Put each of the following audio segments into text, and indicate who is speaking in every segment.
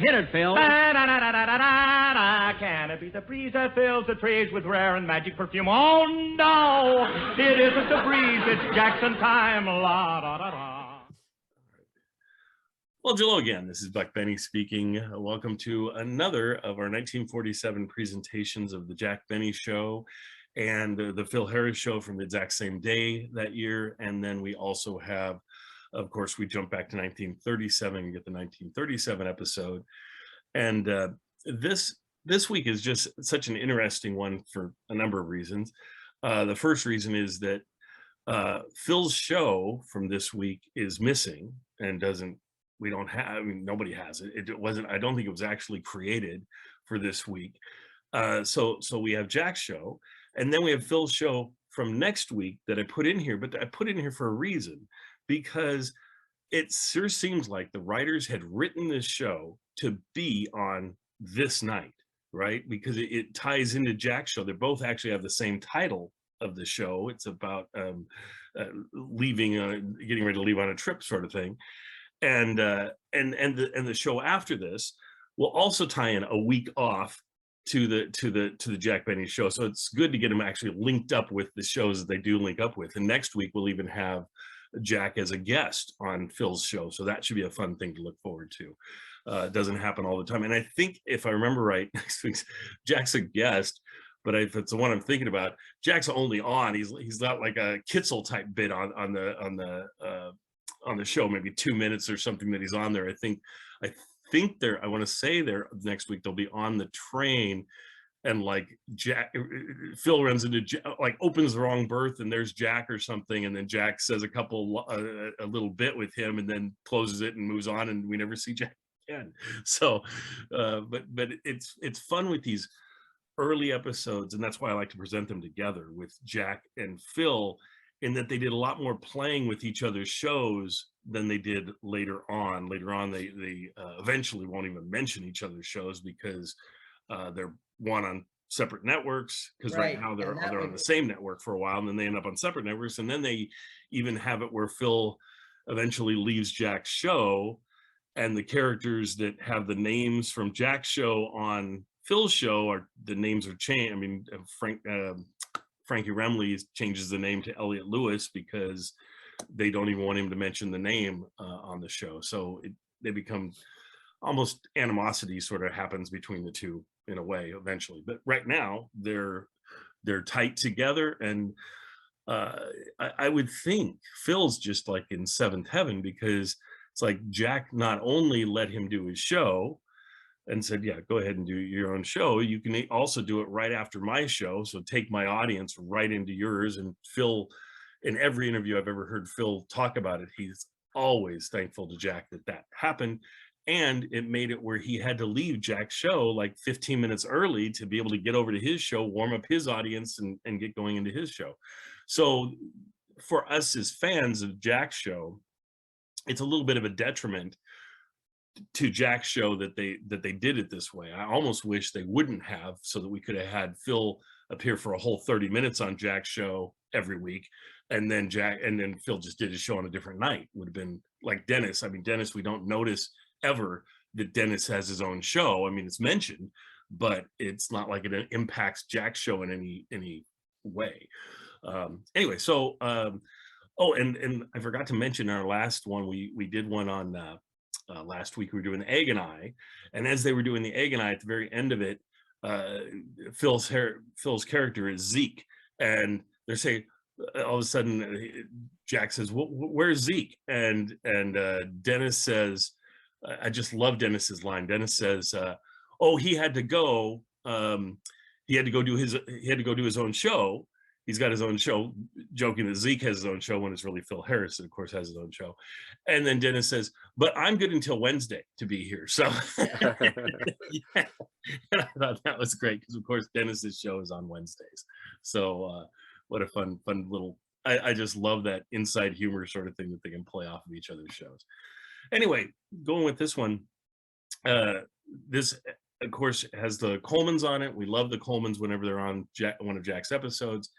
Speaker 1: Hit it, Phil.
Speaker 2: Can it be the breeze that fills the trees with rare and magic perfume? Oh, no, it isn't the breeze. It's Jackson time. La, da, da, da.
Speaker 3: Well, hello again. This is Buck Benny speaking. Welcome to another of our 1947 presentations of the Jack Benny Show and the Phil Harris Show from the exact same day that year. And then we also have, of course, we jump back to 1937 and get the 1937 episode. And this week is just such an interesting one for a number of reasons. The first reason is that Phil's show from this week is missing and we don't have, I mean, nobody has it. It wasn't, I don't think it was actually created for this week. So we have Jack's show, and then we have Phil's show from next week that I put in here, but I put in here for a reason, because it sure seems like the writers had written this show to be on this night, right? Because it ties into Jack's show. They both actually have the same title of the show. It's about leaving, getting ready to leave on a trip, sort of thing. And the show after this will also tie in a week off to the Jack Benny Show. So it's good to get them actually linked up with the shows that they do link up with. And next week we'll even have Jack as a guest on Phil's show. So that should be a fun thing to look forward to. It doesn't happen all the time. And I think, if I remember right, next week's Jack's a guest, but if it's the one I'm thinking about, Jack's only on. He's not like a Kitzel type bit on the show, maybe 2 minutes or something that he's on there. I think I want to say there next week they'll be on the train, and like Phil runs into like opens the wrong berth and there's Jack or something, and then Jack says a little bit with him and then closes it and moves on, and we never see Jack again. So but it's fun with these early episodes, and that's why I like to present them together with Jack and Phil, in that they did a lot more playing with each other's shows than they did later on. Later on, they eventually won't even mention each other's shows because they're one on separate networks, because right now they're on the same network for a while, and then they end up on separate networks, and then they even have it where Phil eventually leaves Jack's show, and the characters that have the names from Jack's show on Phil's show the names are changed. I mean, Frankie Remley changes the name to Elliot Lewis because they don't even want him to mention the name on the show. So they become almost animosity sort of happens between the two in a way eventually. But right now they're tight together, and I would think Phil's just like in seventh heaven, because it's like Jack not only let him do his show and said, yeah, go ahead and do your own show, you can also do it right after my show, so take my audience right into yours. And Phil, in every interview I've ever heard Phil talk about it, he's always thankful to Jack that happened. And it made it where he had to leave Jack's show like 15 minutes early to be able to get over to his show, warm up his audience, and get going into his show. So for us as fans of Jack's show, it's a little bit of a detriment to Jack's show that they did it this way. I almost wish they wouldn't have, so that we could have had Phil appear for a whole 30 minutes on Jack's show every week, and then Phil just did his show on a different night. Would have been like Dennis. I mean, Dennis, we don't notice ever that Dennis has his own show. I mean, it's mentioned, but it's not like it impacts Jack's show in any way. Anyway, so oh, and I forgot to mention our last one. We did one on last week. We were doing the Egg and I, and as they were doing the Egg and I, at the very end of it, Phil's character is Zeke, and they're saying, all of a sudden Jack says, well, where's Zeke? And Dennis says, I just love Dennis's line. Dennis says, oh, he had to go do his own show. He's got his own show, joking that Zeke has his own show when it's really Phil Harris, of course, has his own show. And then Dennis says, but I'm good until Wednesday to be here. So yeah. And I thought that was great, because of course Dennis's show is on Wednesdays. So what a fun little, I just love that inside humor sort of thing that they can play off of each other's shows. Anyway, going with this one, this of course has the Colmans on it. We love the Colmans whenever they're on one of Jack's episodes.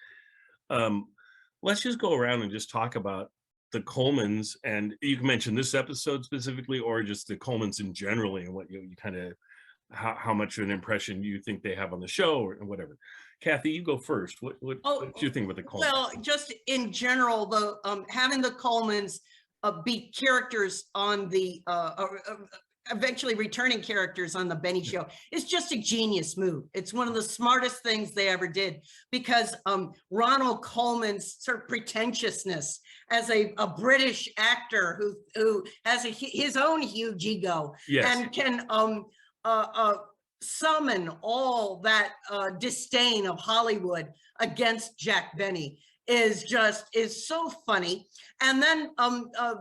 Speaker 3: Let's just go around and just talk about the Colmans, and you can mention this episode specifically, or just the Colmans in generally, and what you kind of how much of an impression you think they have on the show, or whatever. Kathy, you go first. What's your thing with the Colmans?
Speaker 1: Well, just in general, the having the Colmans be characters on the eventually returning characters on the Benny show is just a genius move. It's one of the smartest things they ever did, because Ronald Colman's sort of pretentiousness as a British actor who has his own huge ego, and can summon all that disdain of Hollywood against Jack Benny is so funny. And then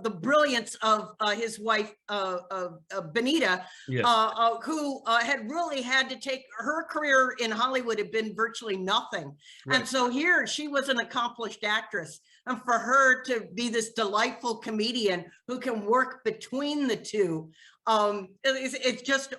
Speaker 1: the brilliance of his wife Benita, who had really had to take her career in Hollywood, had been virtually nothing, and so here she was an accomplished actress, and for her to be this delightful comedian who can work between the two, it's just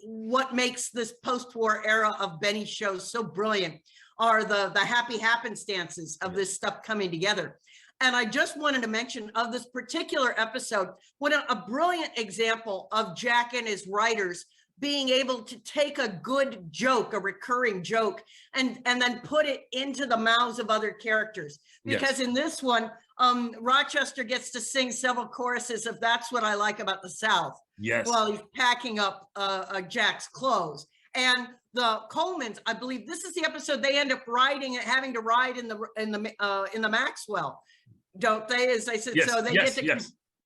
Speaker 1: what makes this post-war era of Benny shows so brilliant are the happy happenstances of this stuff coming together. And I just wanted to mention of this particular episode, what a brilliant example of Jack and his writers being able to take a good joke, a recurring joke, and then put it into the mouths of other characters. Because in this one, Rochester gets to sing several choruses of "That's What I Like About the South" while he's packing up Jack's clothes. And the Colmans, I believe this is the episode they end up having to ride in the Maxwell, don't they? As I said, so they get to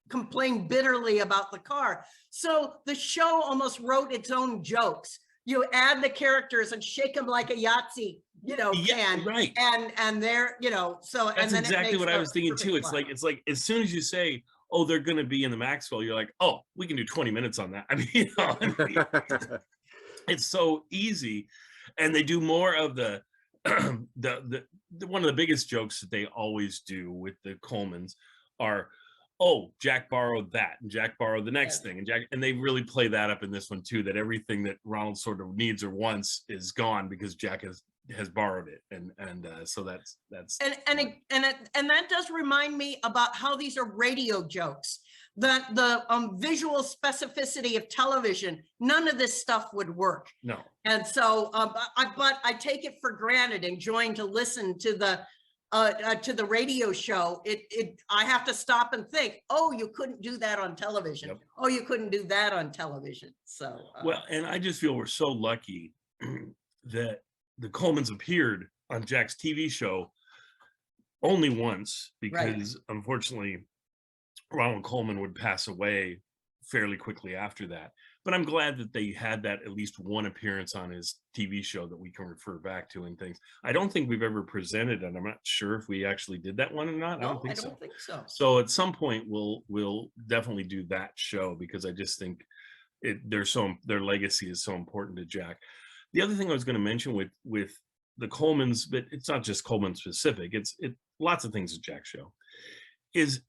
Speaker 1: complain bitterly about the car. So the show almost wrote its own jokes. You add the characters and shake them like a Yahtzee, can, and they're, so that's, and then
Speaker 3: exactly what I was thinking too. It's like as soon as you say, oh, they're going to be in the Maxwell, you're like, oh, we can do 20 minutes on that. I mean, it's so easy. And they do more of the one of the biggest jokes that they always do with the Colmans are, oh, Jack borrowed that, and Jack borrowed the next thing, and they really play that up in this one too, that everything that Ronald sort of needs or wants is gone because Jack has borrowed it, and so that's and
Speaker 1: that does remind me about how these are radio jokes, that the visual specificity of television, none of this stuff would work.
Speaker 3: No.
Speaker 1: And so but I take it for granted, enjoying to listen to the radio show. I have to stop and think, oh, you couldn't do that on television. Yep. Oh, you couldn't do that on television. So
Speaker 3: well, and I just feel we're so lucky that the Colmans appeared on Jack's TV show only once, because unfortunately Ronald Colman would pass away fairly quickly after that. But I'm glad that they had that at least one appearance on his TV show that we can refer back to and things. I don't think we've ever presented, and I'm not sure if we actually did that one or not.
Speaker 1: No, I don't think so.
Speaker 3: So at some point we'll definitely do that show, because I just think their legacy is so important to Jack. The other thing I was going to mention with the Colmans, but it's not just Colman specific, it's lots of things at Jack's show, is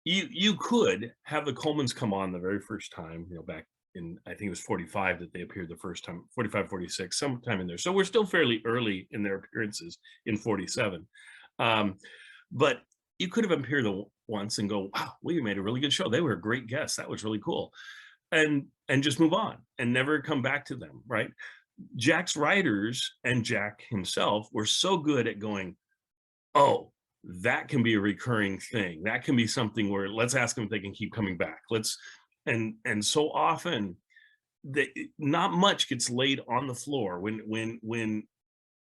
Speaker 3: you could have the Colmans come on the very first time, back in, I think it was 45 that they appeared the first time, 45, 46, sometime in there. So we're still fairly early in their appearances in 47. But you could have appeared once and go, wow, we made a really good show. They were a great guest. That was really cool. And just move on and never come back to them, right? Jack's writers and Jack himself were so good at going, oh, that can be a recurring thing. That can be something where let's ask them if they can keep coming back. And so often not much gets laid on the floor when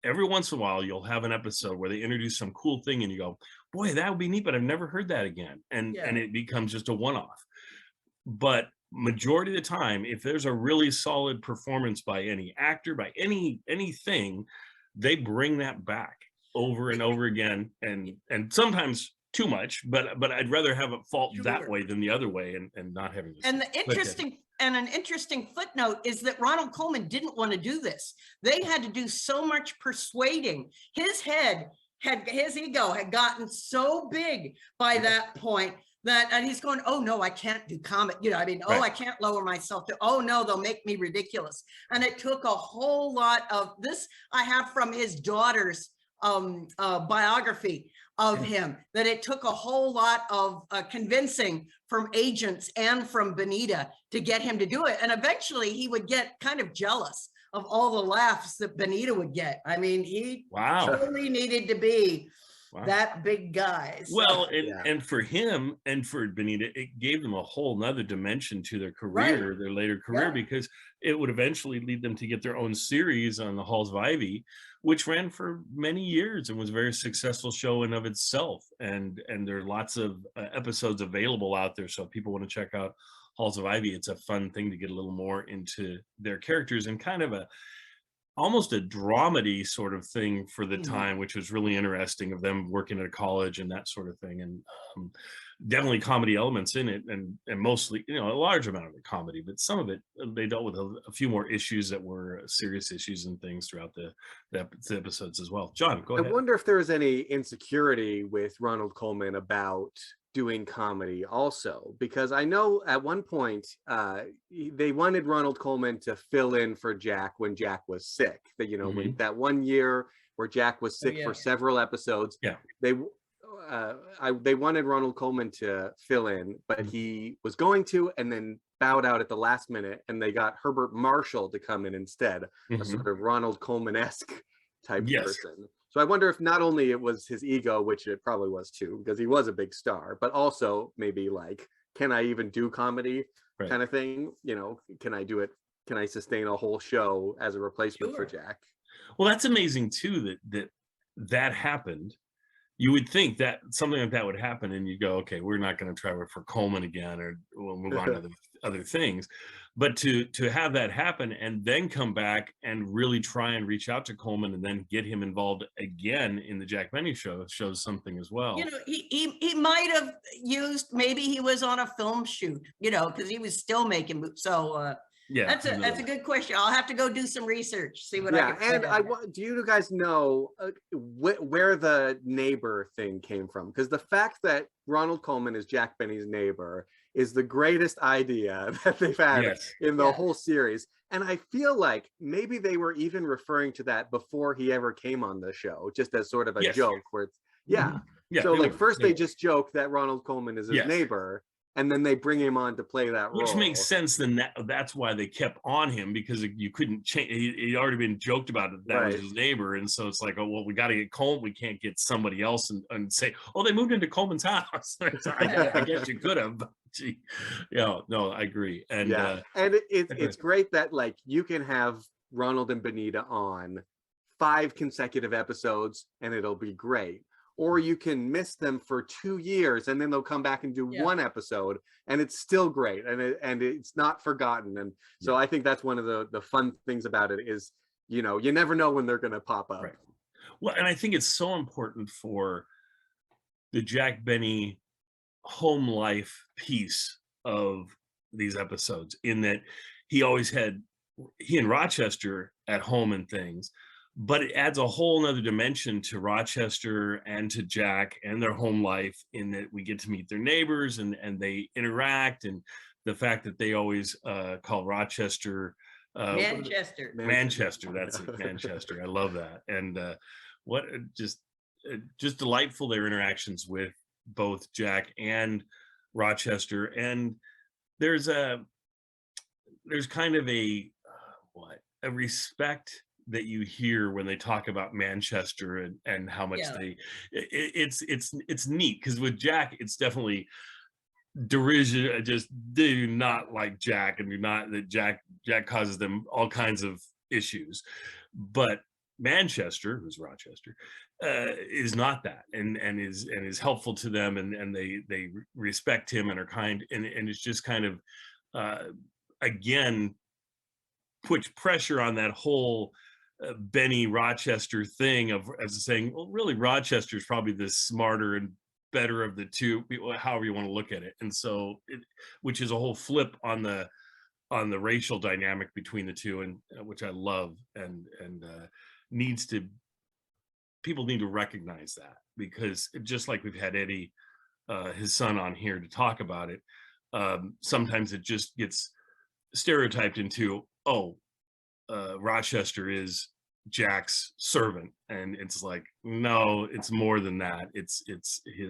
Speaker 3: every once in a while you'll have an episode where they introduce some cool thing and you go, boy, that would be neat, but I've never heard that again. And it becomes just a one-off. But majority of the time, if there's a really solid performance by any actor, by anything, they bring that back over and over again, and sometimes too much, but I'd rather have it fall that way than the other way, and not having this.
Speaker 1: And an interesting footnote is that Ronald Colman didn't want to do this. They had to do so much persuading. His ego had gotten so big by that point and he's going, oh no, I can't do comedy. I can't lower myself to, oh no, they'll make me ridiculous. And it took a whole lot of this. I have from his daughter's biography. of him, that it took a whole lot of convincing from agents and from Benita to get him to do it. And eventually he would get kind of jealous of all the laughs that Benita would get. I mean, he totally needed to be that big guy. So.
Speaker 3: Well, and for him and for Benita, it gave them a whole nother dimension to their career, their later career, because it would eventually lead them to get their own series on the Halls of Ivy, which ran for many years and was a very successful show in of itself. And there are lots of episodes available out there. So if people want to check out Halls of Ivy, it's a fun thing to get a little more into their characters and kind of almost a dramedy sort of thing for the time, which was really interesting, of them working at a college and that sort of thing. And definitely comedy elements in it, and mostly, a large amount of it comedy, but some of it, they dealt with a few more issues that were serious issues and things throughout the episodes as well. John, go ahead.
Speaker 4: I wonder if there was any insecurity with Ronald Colman about doing comedy also, because I know at one point they wanted Ronald Colman to fill in for Jack when Jack was sick. That when that one year where Jack was sick for several episodes, they wanted Ronald Colman to fill in, but he was going to, and then bowed out at the last minute, and they got Herbert Marshall to come in instead, a sort of Ronald Colman-esque type person. So I wonder if not only it was his ego, which it probably was too, because he was a big star, but also maybe like, can I even do comedy kind of thing? Can I do it? Can I sustain a whole show as a replacement for Jack?
Speaker 3: Well, that's amazing too, that happened. You would think that something like that would happen, and you go, okay, we're not going to try for Colman again, or we'll move on to the other things. But to have that happen and then come back and really try and reach out to Colman and then get him involved again in the Jack Benny show shows something as well.
Speaker 1: He might have used, maybe he was on a film shoot, because he was still making movies. So that's a good question. I'll have to go do some research, see what I can find.
Speaker 4: And do you guys know where the neighbor thing came from? Because the fact that Ronald Colman is Jack Benny's neighbor is the greatest idea that they've had in the whole series. And I feel like maybe they were even referring to that before he ever came on the show, just as sort of a joke where it's, so like first they just joke that Ronald Colman is his neighbor, and then they bring him on to play that role.
Speaker 3: Which makes sense. Then that's why they kept on him, because you couldn't change. He'd already been joked about it. That was his neighbor. And so it's like, oh, well, we got to get Colman. We can't get somebody else and say, oh, they moved into Colman's house. I guess you could have. No, I agree. And
Speaker 4: and it's great that like you can have Ronald and Benita on 5 consecutive episodes and it'll be great. Or you can miss them for 2 years and then they'll come back and do 1 episode and it's still great, and it's not forgotten. And so I think that's one of the fun things about it is, you never know when they're going to pop up.
Speaker 3: Right. Well, and I think it's so important for the Jack Benny home life piece of these episodes, in that he and Rochester at home and things, but it adds a whole nother dimension to Rochester and to Jack and their home life, in that we get to meet their neighbors and they interact, and the fact that they always call Rochester
Speaker 1: Manchester.
Speaker 3: That's it, Manchester. I love that. And what just delightful their interactions with both Jack and Rochester. And there's kind of a respect that you hear when they talk about Manchester and how much it's neat, because with Jack it's definitely derision. Just they do not like Jack, and that Jack causes them all kinds of issues. But Manchester, who's Rochester, is not that, and is helpful to them, and they respect him and are kind, and it's just kind of again puts pressure on that whole Benny Rochester thing of saying, well, really Rochester is probably the smarter and better of the two, however you want to look at it. And so which is a whole flip on the racial dynamic between the two, and which I love, and people need to recognize that, because just like we've had Eddie, his son, on here to talk about it, sometimes it just gets stereotyped into, Rochester is Jack's servant, and it's like, no, it's more than that. It's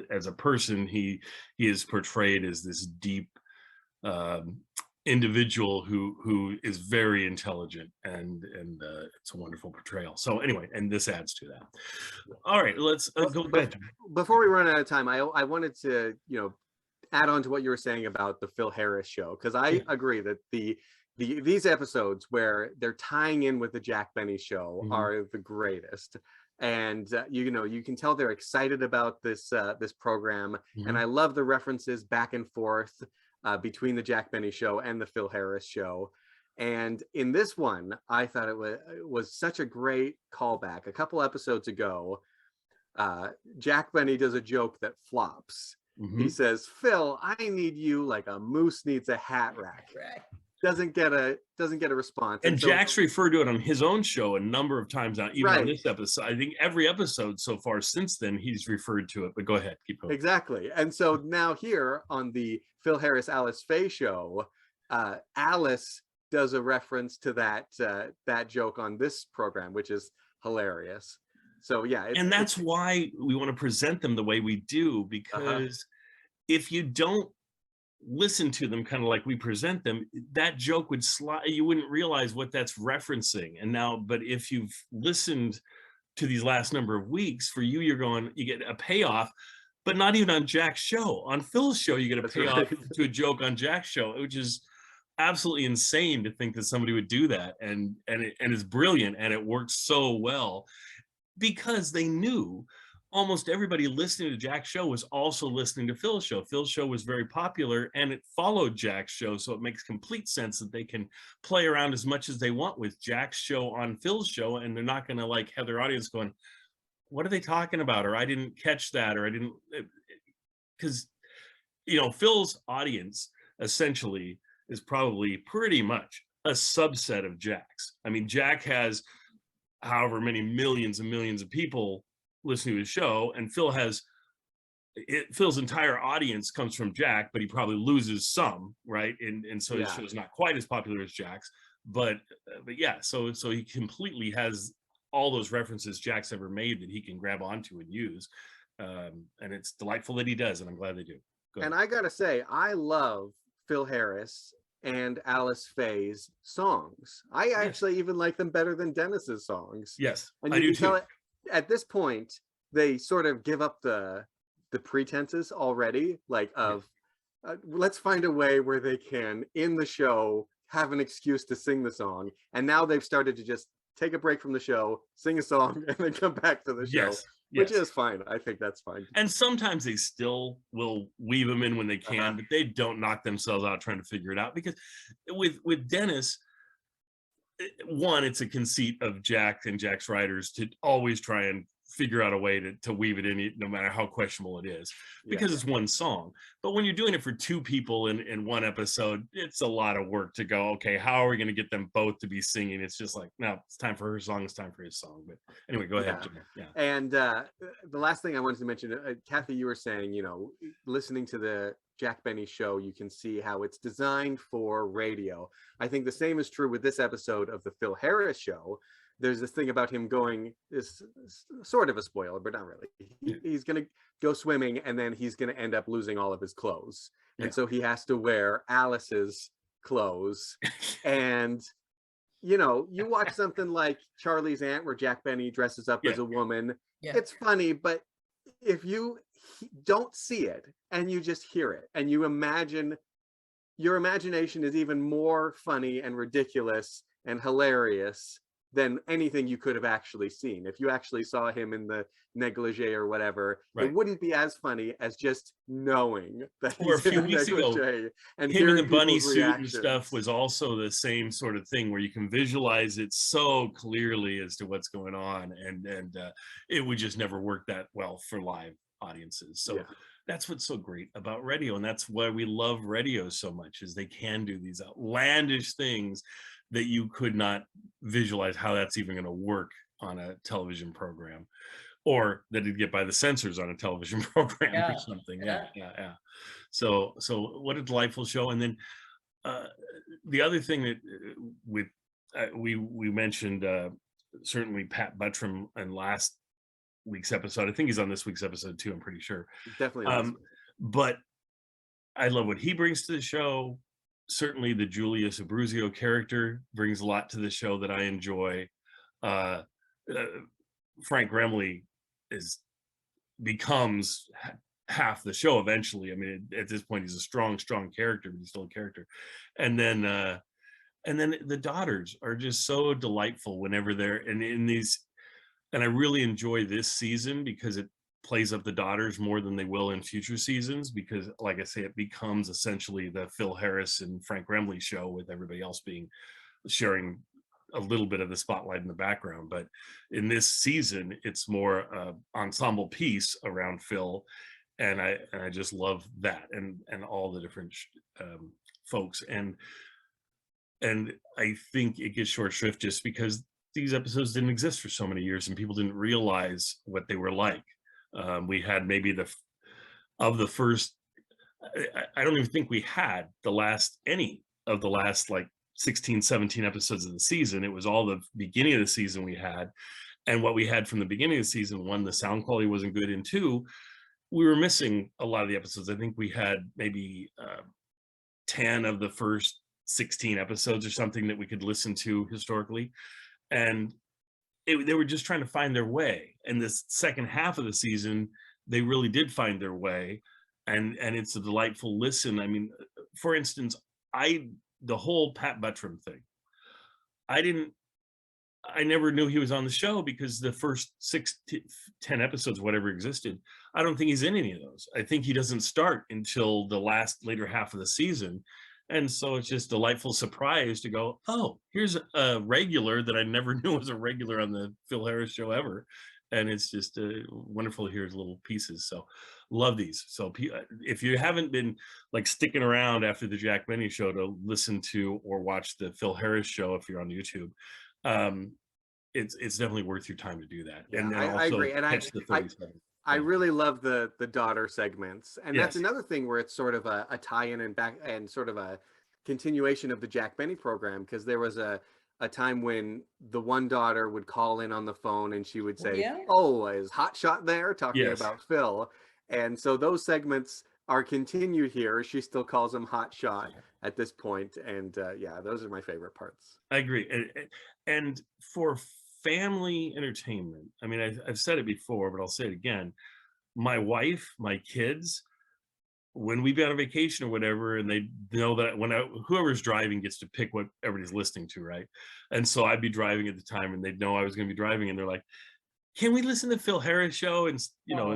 Speaker 3: as a person, he is portrayed as this deep individual who is very intelligent, and it's a wonderful portrayal. So anyway, and this adds to that. All right, let's go ahead.
Speaker 4: Before we run out of time, I wanted to, add on to what you were saying about the Phil Harris show, because I agree that these episodes where they're tying in with the Jack Benny show are the greatest. And you can tell they're excited about this program, and I love the references back and forth between the Jack Benny show and the Phil Harris show. And in this one, I thought it was such a great callback. A couple episodes ago, Jack Benny does a joke that flops. He says, "Phil, I need you like a moose needs a hat rack." Doesn't get a response.
Speaker 3: And so, Jack's referred to it on his own show a number of times now, even on this episode. I think every episode so far since then, he's referred to it. But go ahead, keep going.
Speaker 4: Exactly. And so now here on the Phil Harris Alice Faye show, Alice does a reference to that joke on this program, which is hilarious. So yeah,
Speaker 3: and that's why we want to present them the way we do, because if you don't listen to them kind of like we present them, that joke would slide, you wouldn't realize what that's referencing. And now, but if you've listened to these last number of weeks, for you, you get a payoff, but not even on Jack's show. On Phil's show, you get a payoff to a joke on Jack's show, which is absolutely insane to think that somebody would do that. And it's brilliant, and it works so well because they knew almost everybody listening to Jack's show was also listening to Phil's show. Phil's show was very popular, and it followed Jack's show, so it makes complete sense that they can play around as much as they want with Jack's show on Phil's show, and they're not going to like have their audience going, what are they talking about? Or I didn't catch that, or I didn't, because Phil's audience essentially is probably pretty much a subset of Jack's. I mean, Jack has however many millions and millions of people listening to his show, and Phil's entire audience comes from Jack, but he probably loses some, right? And so his show is not quite as popular as Jack's, but yeah, so he completely has all those references Jack's ever made that he can grab onto and use, and it's delightful that he does, and I'm glad they do.
Speaker 4: And I gotta say, I love Phil Harris and Alice Faye's songs. I actually even like them better than Dennis's songs.
Speaker 3: Yes,
Speaker 4: and
Speaker 3: I do too.
Speaker 4: At this point, they sort of give up the pretenses already, like let's find a way where they can, in the show, have an excuse to sing the song. And now they've started to just take a break from the show, sing a song, and then come back to the show, which is fine. I think that's fine.
Speaker 3: And sometimes they still will weave them in when they can, but they don't knock themselves out trying to figure it out. Because with Dennis, one, it's a conceit of Jack and Jack's writers to always try and figure out a way to weave it in, no matter how questionable it is, because it's one song. But when you're doing it for two people in one episode, it's a lot of work to go, okay, how are we going to get them both to be singing? It's just like, no, it's time for her song, it's time for his song. But anyway, go ahead, Jim. Yeah.
Speaker 4: And the last thing I wanted to mention, Kathy, you were saying, listening to the Jack Benny show, you can see how it's designed for radio. I think the same is true with this episode of the Phil Harris show. There's this thing about him going, is sort of a spoiler, but not really. He's going to go swimming, and then he's going to end up losing all of his clothes. And so he has to wear Alice's clothes. And, you watch something like Charlie's Aunt, where Jack Benny dresses up as a woman. It's funny, but if you don't see it and you just hear it and you imagine, your imagination is even more funny and ridiculous and hilarious than anything you could have actually seen. If you actually saw him in the negligee or whatever, it wouldn't be as funny as just knowing that
Speaker 3: or
Speaker 4: he's
Speaker 3: a few
Speaker 4: in
Speaker 3: weeks ago,
Speaker 4: and
Speaker 3: him in the bunny suit
Speaker 4: reactions.
Speaker 3: and stuff was also the same sort of thing, where you can visualize it so clearly as to what's going on, and it would just never work that well for live audiences. So that's what's so great about radio, and that's why we love radio so much, is they can do these outlandish things that you could not visualize how that's even going to work on a television program, or that it'd get by the censors on a television program or something. Yeah. So what a delightful show. And then the other thing that we mentioned certainly Pat Buttram in last week's episode. I think he's on this week's episode too, I'm pretty sure.
Speaker 4: Definitely.
Speaker 3: But I love what he brings to the show. Certainly the Julius Abruzio character brings a lot to the show that I enjoy. Frank Remley becomes half the show eventually. I mean, at this point, he's a strong character, but he's still a character. And then the daughters are just so delightful whenever they're in these. And I really enjoy this season because it plays up the daughters more than they will in future seasons, because like I say, it becomes essentially the Phil Harris and Frank Remley show, with everybody else sharing a little bit of the spotlight in the background. But in this season, it's more ensemble piece around Phil, and I just love that, and all the different folks, and I think it gets short shrift just because these episodes didn't exist for so many years and people didn't realize what they were like. We had maybe the first, I don't even think we had any of the last like 16, 17 episodes of the season. It was all the beginning of the season we had. And what we had from the beginning of the season, one, the sound quality wasn't good, and two, we were missing a lot of the episodes. I think we had maybe 10 of the first 16 episodes or something that we could listen to historically. And they were just trying to find their way. And this second half of the season, they really did find their way. And it's a delightful listen. I mean, for instance, the whole Pat Buttram thing, I never knew he was on the show because the first 6 to 10 episodes, whatever existed, I don't think he's in any of those. I think he doesn't start until the later half of the season. And so it's just a delightful surprise to go, oh, here's a regular that I never knew was a regular on the Phil Harris show ever. And it's just wonderful to hear his little pieces. So love these. So if you haven't been like sticking around after the Jack Benny show to listen to or watch the Phil Harris show, if you're on YouTube, it's definitely worth your time to do that.
Speaker 4: Yeah,
Speaker 3: and then
Speaker 4: I agree. And I really love the daughter segments, and that's another thing where it's sort of a tie-in and back and sort of a continuation of the Jack Benny program, because there was a time when the one daughter would call in on the phone and she would say, "Oh, is Hot Shot there?" talking about Phil, and so those segments are continued here. She still calls him Hot Shot at this point, and yeah, those are my favorite parts.
Speaker 3: I agree, and for family entertainment, I mean, I've said it before, but I'll say it again. My wife, my kids, when we go on a vacation or whatever, and they know that whoever's driving gets to pick what everybody's listening to, right? And so I'd be driving at the time, and they'd know I was going to be driving, and they're like, "Can we listen to Phil Harris show?" And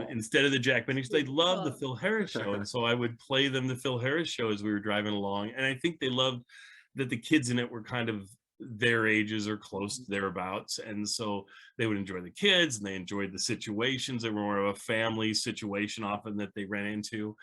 Speaker 3: instead of the Jack Benny show, they love the Phil Harris show, and so I would play them the Phil Harris show as we were driving along. And I think they loved that the kids in it were kind of their ages or close to thereabouts, and so they would enjoy the kids, and they enjoyed the situations. They were more of a family situation often that they ran into,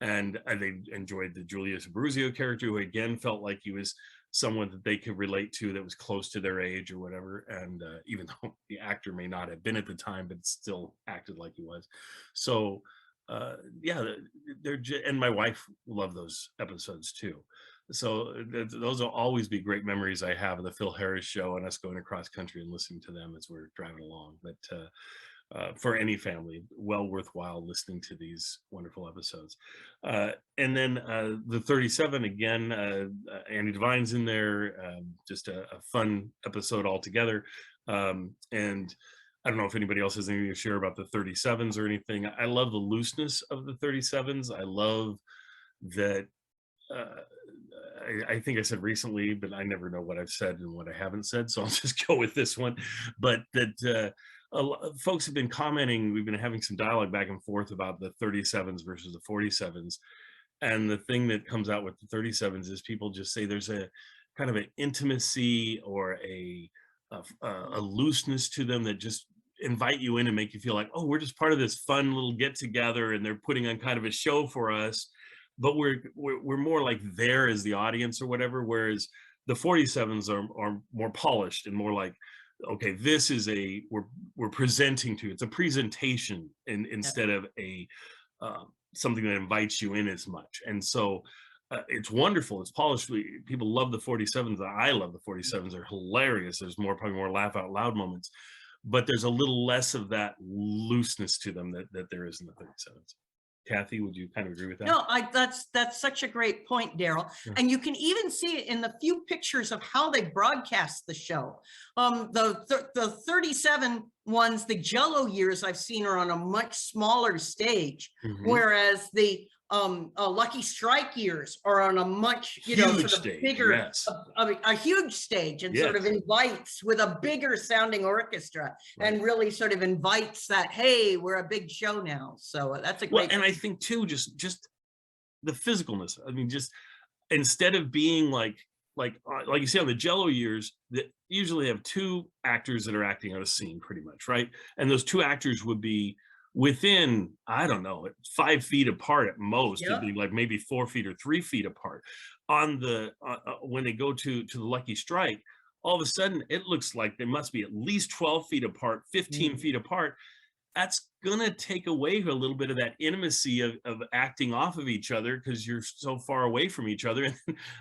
Speaker 3: and they enjoyed the Julius Abruzio character, who again felt like he was someone that they could relate to, that was close to their age or whatever. And even though the actor may not have been at the time, but still acted like he was. So yeah, and my wife loved those episodes too. So those will always be great memories I have of the Phil Harris show and us going across country and listening to them as we're driving along. But for any family, well worthwhile listening to these wonderful episodes. And then the 37, again, Andy Devine's in there, just a fun episode altogether. And I don't know if anybody else has anything to share about the 37s or anything. I love the looseness of the 37s. I love that. I think I said recently, but I never know what I've said and what I haven't said, so I'll just go with this one. But that folks have been commenting, we've been having some dialogue back and forth about the 37s versus the 47s. And the thing that comes out with the 37s is people just say there's a kind of an intimacy or a looseness to them that just invite you in and make you feel like, oh, we're just part of this fun little get together, and they're putting on kind of a show for us. But we're more like there as the audience or whatever, whereas the 47s are more polished and more like, okay, this is we're presenting to, it's a presentation instead of a something that invites you in as much. And so It's wonderful. It's polished. People love the 47s. I love the 47s. They're hilarious. There's probably more laugh out loud moments, but there's a little less of that looseness to them that there is in the 37s. Kathy, would you kind of agree with that?
Speaker 1: No, that's such a great point, Daryl.
Speaker 3: Yeah.
Speaker 1: And you can even see it in the few pictures of how they broadcast the show. The 37 ones, the Jello years I've seen are on a much smaller stage, whereas the Lucky Strike years are on a much,
Speaker 3: Huge
Speaker 1: sort of
Speaker 3: stage,
Speaker 1: bigger,
Speaker 3: yes.
Speaker 1: a huge stage, and sort of invites with a bigger sounding orchestra, and really sort of invites that, hey, we're a big show now. So that's a great.
Speaker 3: And I think too, just the physicalness. I mean, just instead of being like you see on the Jello years, that usually have two actors that are acting on a scene, pretty much, right? And those two actors would be within, I don't know, 5 feet apart at most. It'd be like maybe 4 feet or 3 feet apart. On the when they go to the Lucky Strike, all of a sudden it looks like they must be at least 12 feet apart, 15 feet apart. That's gonna take away a little bit of that intimacy of acting off of each other, because you're so far away from each other. And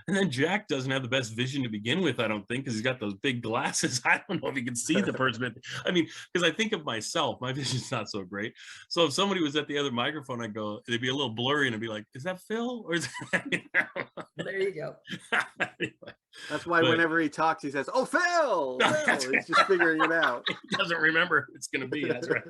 Speaker 3: then Jack doesn't have the best vision to begin with, I don't think, because he's got those big glasses. I don't know if he can see the person. I mean, because I think of myself, my vision's not so great. So if somebody was at the other microphone, I'd go, they'd be a little blurry, and I'd be like, is that Phil? Or is that,
Speaker 1: There you go.
Speaker 3: Anyway,
Speaker 4: That's why whenever he talks, he says, "Oh, Phil!" He's just figuring it out.
Speaker 3: he doesn't remember who it's gonna be. That's right.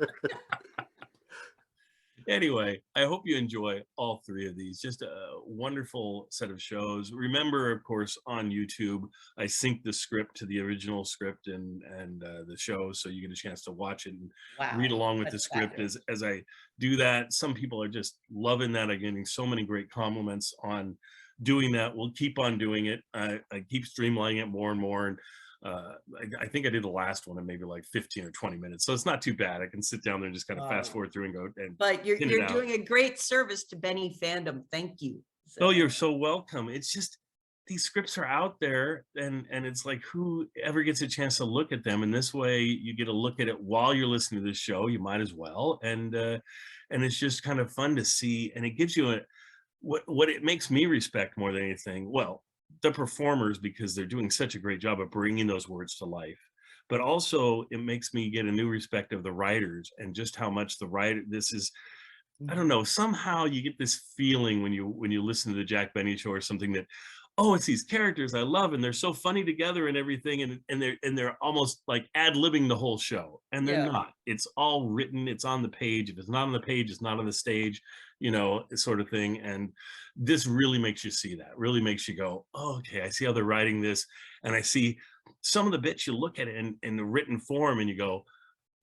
Speaker 3: Anyway, I hope you enjoy all three of these. Just a wonderful set of shows. Remember, of course, on YouTube, I sync the script to the original script and the show, so you get a chance to watch it and read along with the script as I do that. Some people are just loving that. I'm getting so many great compliments on doing that. We'll keep on doing it. I keep streamlining it more and more. And I think I did the last one in maybe like 15 or 20 minutes, so it's not too bad. I can sit down there and just kind of fast forward through and go.
Speaker 1: But you're doing a great service to Benny fandom. Thank you.
Speaker 3: Oh, you're so welcome. It's just these scripts are out there, and it's like, who ever gets a chance to look at them? And this way, you get a look at it while you're listening to this show. You might as well, and it's just kind of fun to see, and it gives you what it makes me respect more than anything. Well, the performers, because they're doing such a great job of bringing those words to life, but also it makes me get a new respect of the writers and just how much the writer, this is, I don't know, somehow you get this feeling when you listen to the Jack Benny Show or something that, oh, it's these characters I love and they're so funny together and everything, and they're almost like ad-libbing the whole show, and they're not. It's all written, it's on the page. If it's not on the page, it's not on the stage, sort of thing. And this really makes you see that, really makes you go, oh, okay, I see how they're writing this, and I see some of the bits. You look at it in the written form and you go,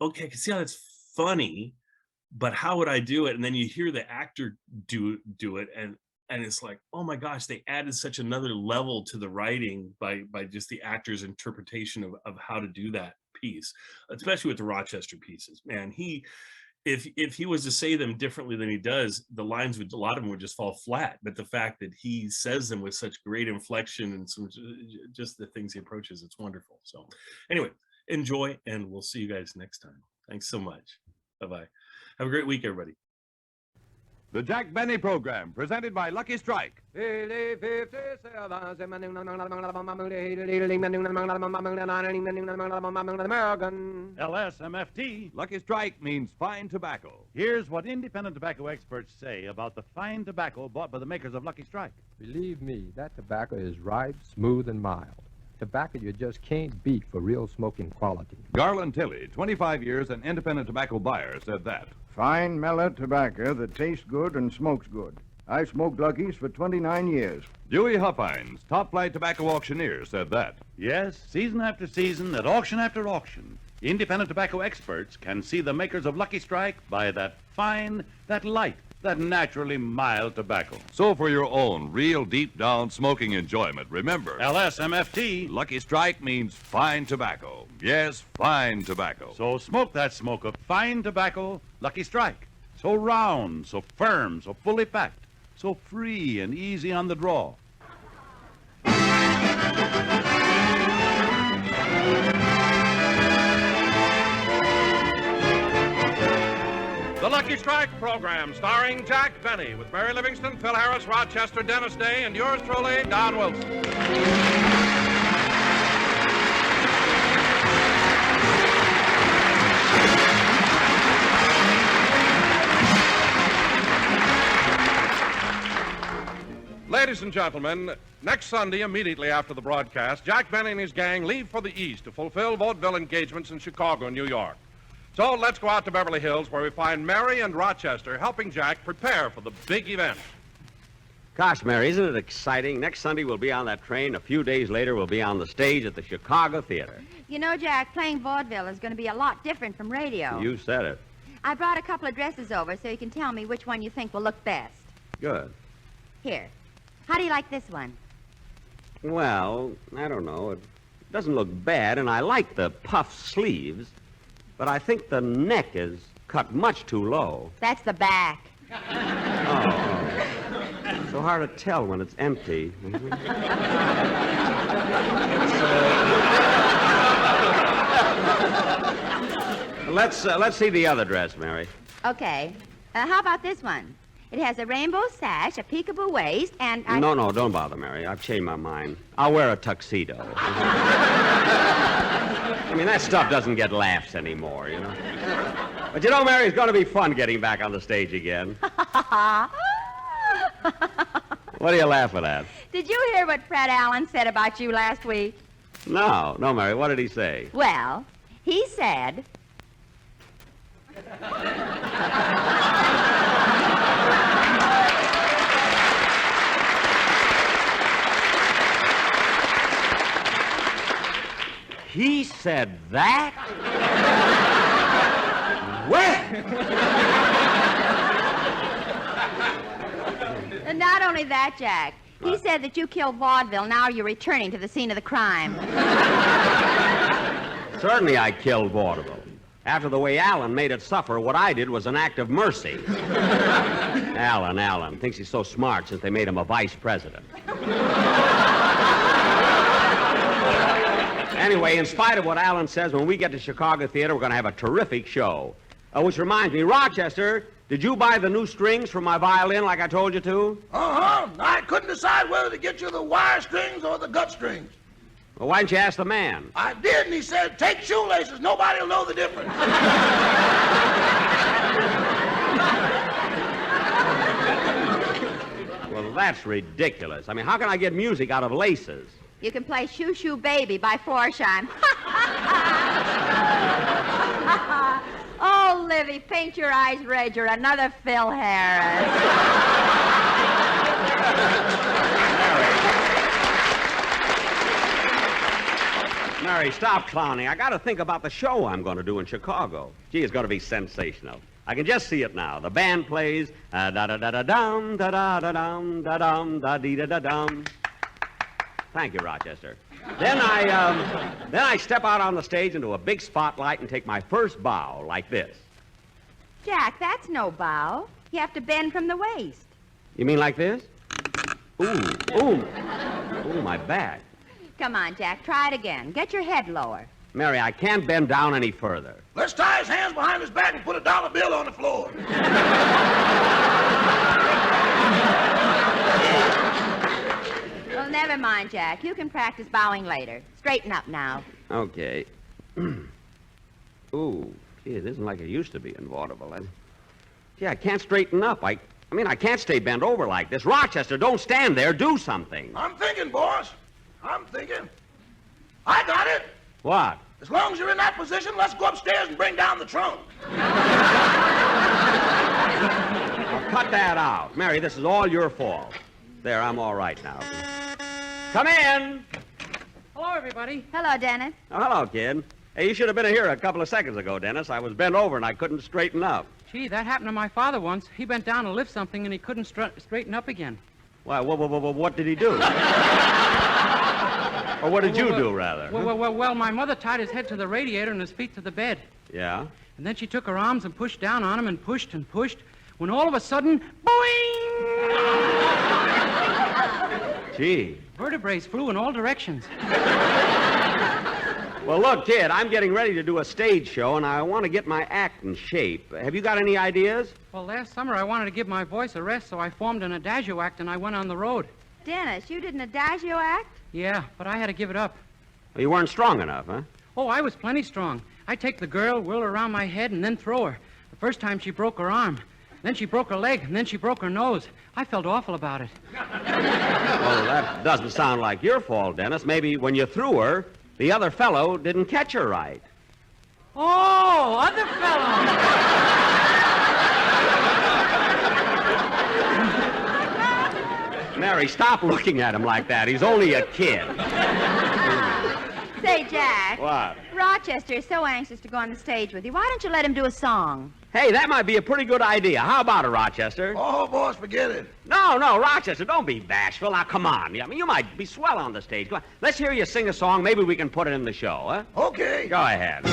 Speaker 3: okay, I can see how that's funny, but how would I do it? And then you hear the actor do it, and it's like, oh my gosh, they added such another level to the writing by just the actor's interpretation of how to do that piece, especially with the Rochester pieces. Man, if he was to say them differently than he does, the lines a lot of them would just fall flat. But the fact that he says them with such great inflection and just the things he approaches, it's wonderful. So anyway, enjoy, and we'll see you guys next time. Thanks so much. Bye-bye. Have a great week, everybody.
Speaker 5: The Jack Benny Program, presented by Lucky Strike.
Speaker 2: LSMFT.
Speaker 5: Lucky Strike means fine tobacco.
Speaker 2: Here's what independent tobacco experts say about the fine tobacco bought by the makers of Lucky Strike.
Speaker 6: Believe me, that tobacco is ripe, smooth, and mild. Tobacco you just can't beat for real smoking quality.
Speaker 5: Garland Tilley, 25 years an independent tobacco buyer, said that.
Speaker 7: Fine, mellow tobacco that tastes good and smokes good. I smoked Lucky's for 29 years.
Speaker 5: Dewey Huffines, top-flight tobacco auctioneer, said that.
Speaker 2: Yes, season after season, at auction after auction, independent tobacco experts can see the makers of Lucky Strike buy that fine, that light, that naturally mild tobacco.
Speaker 5: So for your own real deep-down smoking enjoyment, remember,
Speaker 2: LSMFT.
Speaker 5: Lucky Strike means fine tobacco. Yes, fine tobacco.
Speaker 2: So smoke that smoke of fine tobacco, Lucky Strike. So round, so firm, so fully packed, so free and easy on the draw. The Lucky
Speaker 8: Lucky Strike program starring Jack Benny with Mary Livingston, Phil Harris, Rochester, Dennis Day, and yours truly, Don Wilson. Ladies and gentlemen, next Sunday, immediately after the broadcast, Jack Benny and his gang leave for the East to fulfill vaudeville engagements in Chicago and New York. So let's go out to Beverly Hills, where we find Mary and Rochester helping Jack prepare for the big event.
Speaker 9: Gosh, Mary, isn't it exciting? Next Sunday we'll be on that train. A few days later we'll be on the stage at the Chicago Theater.
Speaker 10: You know, Jack, playing vaudeville is going to be a lot different from radio.
Speaker 9: You said it.
Speaker 10: I brought a couple of dresses over so you can tell me which one you think will look best.
Speaker 9: Good.
Speaker 10: Here. How do you like this one?
Speaker 9: Well, I don't know. It doesn't look bad, and I like the puff sleeves, but I think the neck is cut much too low.
Speaker 10: That's the back.
Speaker 9: Oh. So hard to tell when it's empty. Let's see the other dress, Mary.
Speaker 10: Okay. How about this one? It has a rainbow sash, a peekaboo waist, and...
Speaker 9: No, don't bother, Mary. I've changed my mind. I'll wear a tuxedo. I mean, that stuff doesn't get laughs anymore, you know. But you know, Mary, it's going to be fun getting back on the stage again. What are you laughing at?
Speaker 10: Did you hear what Fred Allen said about you last week?
Speaker 9: No, Mary. What did he say?
Speaker 10: Well, he said...
Speaker 9: He said that? Well...
Speaker 10: And not only that, Jack. He said that you killed vaudeville. Now you're returning to the scene of the crime.
Speaker 9: Certainly I killed vaudeville. After the way Allen made it suffer, what I did was an act of mercy. Allen thinks he's so smart since they made him a vice president. Anyway, in spite of what Allen says, when we get to Chicago Theater, we're going to have a terrific show. Which reminds me, Rochester, did you buy the new strings for my violin like I told you to?
Speaker 11: Uh-huh. I couldn't decide whether to get you the wire strings or the gut strings.
Speaker 9: Well, why didn't you ask the man?
Speaker 11: I did, and he said, take shoelaces. Nobody will know the difference.
Speaker 9: Well, that's ridiculous. I mean, how can I get music out of laces?
Speaker 10: You can play Shoo Shoo Baby by Florsheim. Oh, Livy, paint your eyes red. You're another Phil Harris.
Speaker 9: Mary, stop clowning. I got to think about the show I'm going to do in Chicago. Gee, it's going to be sensational. I can just see it now. The band plays da-da-da-da-dum, da-da-da-dum, da-dum, da-dee-da-da-dum. Thank you, Rochester. Then I step out on the stage into a big spotlight and take my first bow like this.
Speaker 10: Jack, that's no bow. You have to bend from the waist.
Speaker 9: You mean like this? Ooh, my back.
Speaker 10: Come on, Jack, try it again. Get your head lower.
Speaker 9: Mary, I can't bend down any further.
Speaker 11: Let's tie his hands behind his back and put a dollar bill on the floor.
Speaker 10: Well, never mind, Jack. You can practice bowing later. Straighten up now.
Speaker 9: Okay. Ooh, gee, it isn't like it used to be in vaudeville. Gee, I can't straighten up. I mean, I can't stay bent over like this. Rochester, don't stand there. Do something.
Speaker 11: I'm thinking, boss. I'm thinking. I got it.
Speaker 9: What?
Speaker 11: As long as you're in that position, let's go upstairs and bring down the trunk.
Speaker 9: Now, cut that out. Mary, this is all your fault. There, I'm all right now. Come in.
Speaker 12: Hello, everybody.
Speaker 10: Hello, Dennis.
Speaker 9: Oh, hello, kid. Hey, you should have been here a couple of seconds ago, Dennis. I was bent over and I couldn't straighten up.
Speaker 12: Gee, that happened to my father once. He bent down to lift something and he couldn't straighten up again.
Speaker 9: Why, what did he do? Or what did you do, rather?
Speaker 12: Well, my mother tied his head to the radiator and his feet to the bed.
Speaker 9: Yeah?
Speaker 12: And then she took her arms and pushed down on him and pushed, when all of a sudden, boing!
Speaker 9: Gee.
Speaker 12: Vertebrae flew in all directions.
Speaker 9: Well, Well, look, kid, I'm getting ready to do a stage show, and I want to get my act in shape. Have you got any ideas?
Speaker 12: Well, last summer I wanted to give my voice a rest, so I formed an adagio act and I went on the road.
Speaker 10: Dennis, you did an adagio act?
Speaker 12: Yeah, but I had to give it up.
Speaker 9: Well, you weren't strong enough, huh?
Speaker 12: Oh, I was plenty strong. I'd take the girl, whirl her around my head, and then throw her. The first time she broke her arm. Then she broke her leg, and then she broke her nose. I felt awful about it.
Speaker 9: Well, that doesn't sound like your fault, Dennis. Maybe when you threw her, the other fellow didn't catch her right.
Speaker 12: Oh, other fellow!
Speaker 9: Mary, stop looking at him like that. He's only a kid.
Speaker 10: Say, Jack.
Speaker 9: What?
Speaker 10: Rochester is so anxious to go on the stage with you. Why don't you let him do a song?
Speaker 9: Hey, that might be a pretty good idea. How about it, Rochester?
Speaker 11: Oh, boss, forget it.
Speaker 9: No, Rochester, don't be bashful. Now, come on. I mean, you might be swell on the stage. Come on. Let's hear you sing a song. Maybe we can put it in the show, huh?
Speaker 11: Okay.
Speaker 9: Go ahead.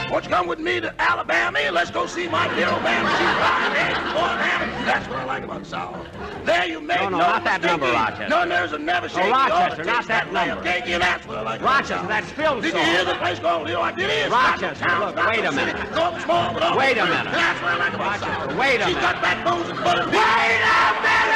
Speaker 11: Won't you come with me to Alabama? Let's go see my dear old band. She's flying eggs and corn ham. That's what I like about the South. There you make
Speaker 9: No, not that number, Rochester.
Speaker 11: No, there's a never shake.
Speaker 9: Rochester, not that number.
Speaker 11: That's what I like
Speaker 9: Rochester, that's Phil's
Speaker 11: Did you
Speaker 9: song.
Speaker 11: hear the place called Leo? It is.
Speaker 9: Rochester, look, wait a minute. Wait a minute.
Speaker 11: That's what I like about the South.
Speaker 9: Wait a
Speaker 11: She's
Speaker 9: minute.
Speaker 11: got backbones and butter. Wait a minute!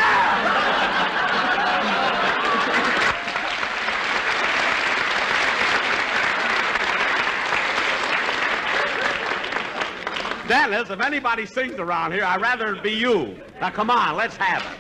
Speaker 9: Dennis, if anybody sings around here, I'd rather it be you. Now, come on, let's have it.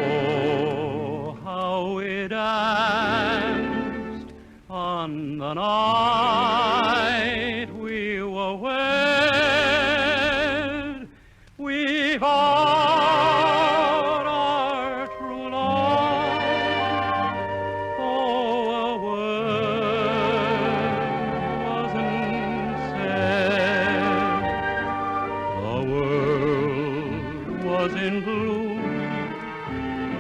Speaker 12: Oh, how we danced on the night we were wed. We vowed our true love. Oh, a word wasn't said. The world was in bloom.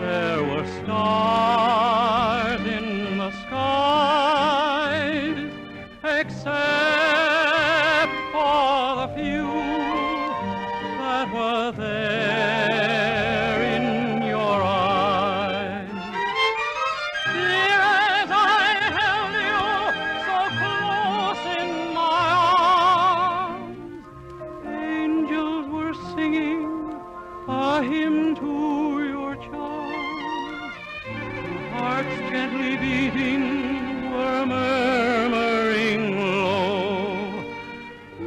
Speaker 12: There were stars in the skies, except for the few that were there in your eyes. Dear, as I held you so close in my arms, angels were singing a hymn to your charms. Hearts gently beating were murmuring low,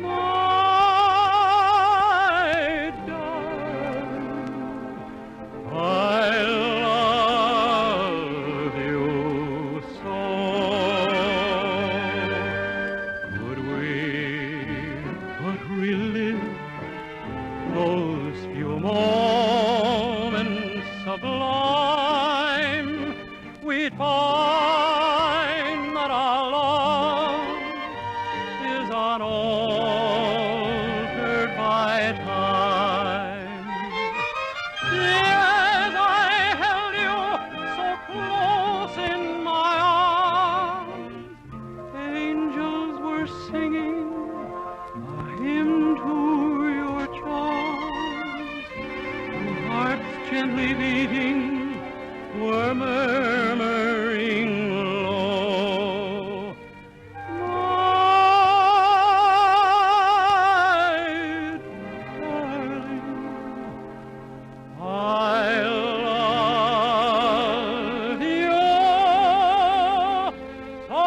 Speaker 12: my darling, I love you so. Could we but relive those few moments sublime, we'd find that our love is unaltered by time. As I held you so close in my arms, angels were singing a hymn to your charms. Hearts gently beating were murmuring low, my darling, I love you so.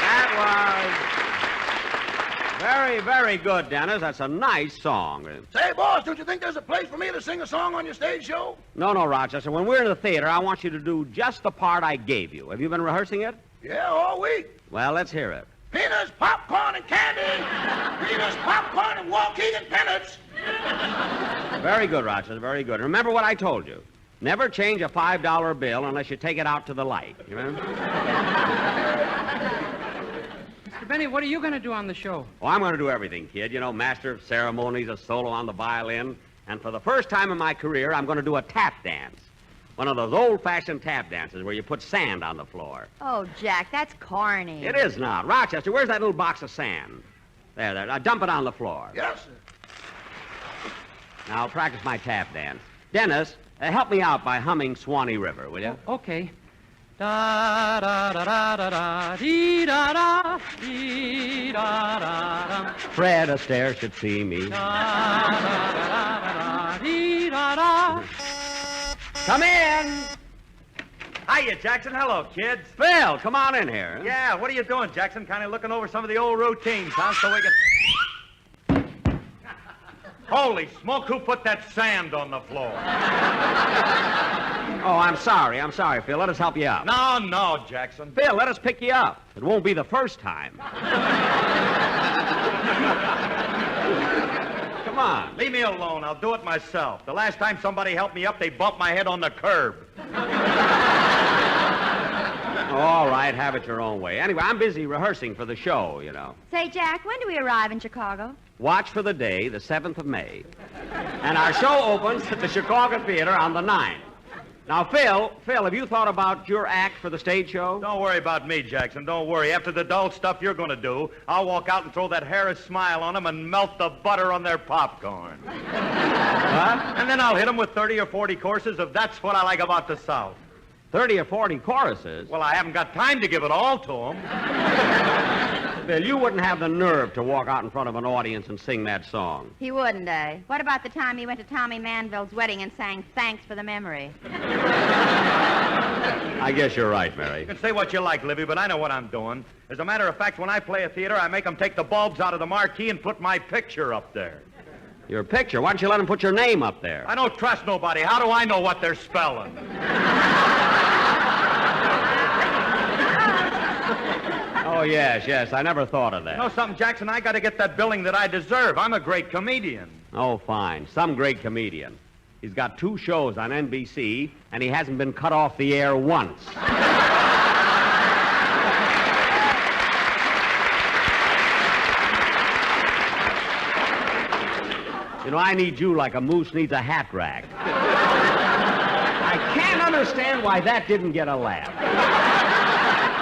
Speaker 9: That was very, very good, Dennis. That's a nice song.
Speaker 11: Say, boss, don't you think there's a place for me to sing a song on your stage show?
Speaker 9: No, Rochester. When we're in the theater, I want you to do just the part I gave you. Have you been rehearsing it?
Speaker 11: Yeah, all week.
Speaker 9: Well, let's hear it.
Speaker 11: Peanuts, popcorn, and candy. Peanuts, popcorn, and Waukegan peanuts.
Speaker 9: Very good, Rochester. Very good. Remember what I told you. Never change a $5 bill unless you take it out to the light. You know?
Speaker 12: Mr. Benny, what are you going to do on the show?
Speaker 9: Oh, I'm going to do everything, kid. You know, master of ceremonies, a solo on the violin. And for the first time in my career, I'm going to do a tap dance. One of those old-fashioned tap dances where you put sand on the floor.
Speaker 10: Oh, Jack, that's corny.
Speaker 9: It is not. Rochester, where's that little box of sand? There. Now dump it on the floor.
Speaker 11: Yes, sir.
Speaker 9: Now I'll practice my tap dance. Dennis, help me out by humming Swanee River, will you?
Speaker 12: Okay. Da da da da da da dee da da dee da da da.
Speaker 9: Fred Astaire should see me.
Speaker 12: Da da da da da dee da da.
Speaker 9: Come in.
Speaker 13: Hiya, Jackson. Hello, kids.
Speaker 9: Phil, come on in here.
Speaker 13: Yeah, what are you doing, Jackson? Kind of looking over some of the old routines, huh? So we can... Holy smoke, who put that sand on the floor?
Speaker 9: Oh, I'm sorry, Phil. Let us help you out.
Speaker 13: No, Jackson.
Speaker 9: Phil, let us pick you up. It won't be the first time. Come on.
Speaker 13: Leave me alone. I'll do it myself. The last time somebody helped me up, they bumped my head on the curb.
Speaker 9: All right, have it your own way. Anyway, I'm busy rehearsing for the show, you know.
Speaker 10: Say, Jack, when do we arrive in Chicago?
Speaker 9: Watch for the day, the 7th of May. And our show opens at the Chicago Theater on the 9th. Now, Phil, have you thought about your act for the stage show?
Speaker 13: Don't worry about me, Jackson. Don't worry. After the dull stuff you're going to do, I'll walk out and throw that Harris smile on them and melt the butter on their popcorn.
Speaker 9: What?
Speaker 13: And then I'll hit them with 30 or 40 courses of That's What I Like About the South.
Speaker 9: 30 or 40 choruses?
Speaker 13: Well, I haven't got time to give it all to them.
Speaker 9: Phil, you wouldn't have the nerve to walk out in front of an audience and sing that song.
Speaker 10: He wouldn't, eh? What about the time he went to Tommy Manville's wedding and sang Thanks for the Memory?
Speaker 9: I guess you're right, Mary.
Speaker 13: You can say what you like, Livy, but I know what I'm doing. As a matter of fact, when I play a theater, I make them take the bulbs out of the marquee and put my picture up there.
Speaker 9: Your picture? Why don't you let them put your name up there?
Speaker 13: I don't trust nobody. How do I know what they're spelling?
Speaker 9: Oh, yes. I never thought of that.
Speaker 13: You know something, Jackson? I got to get that billing that I deserve. I'm a great comedian.
Speaker 9: Oh, fine. Some great comedian. He's got 2 shows on NBC, and he hasn't been cut off the air once. You know, I need you like a moose needs a hat rack. I can't understand why that didn't get a laugh.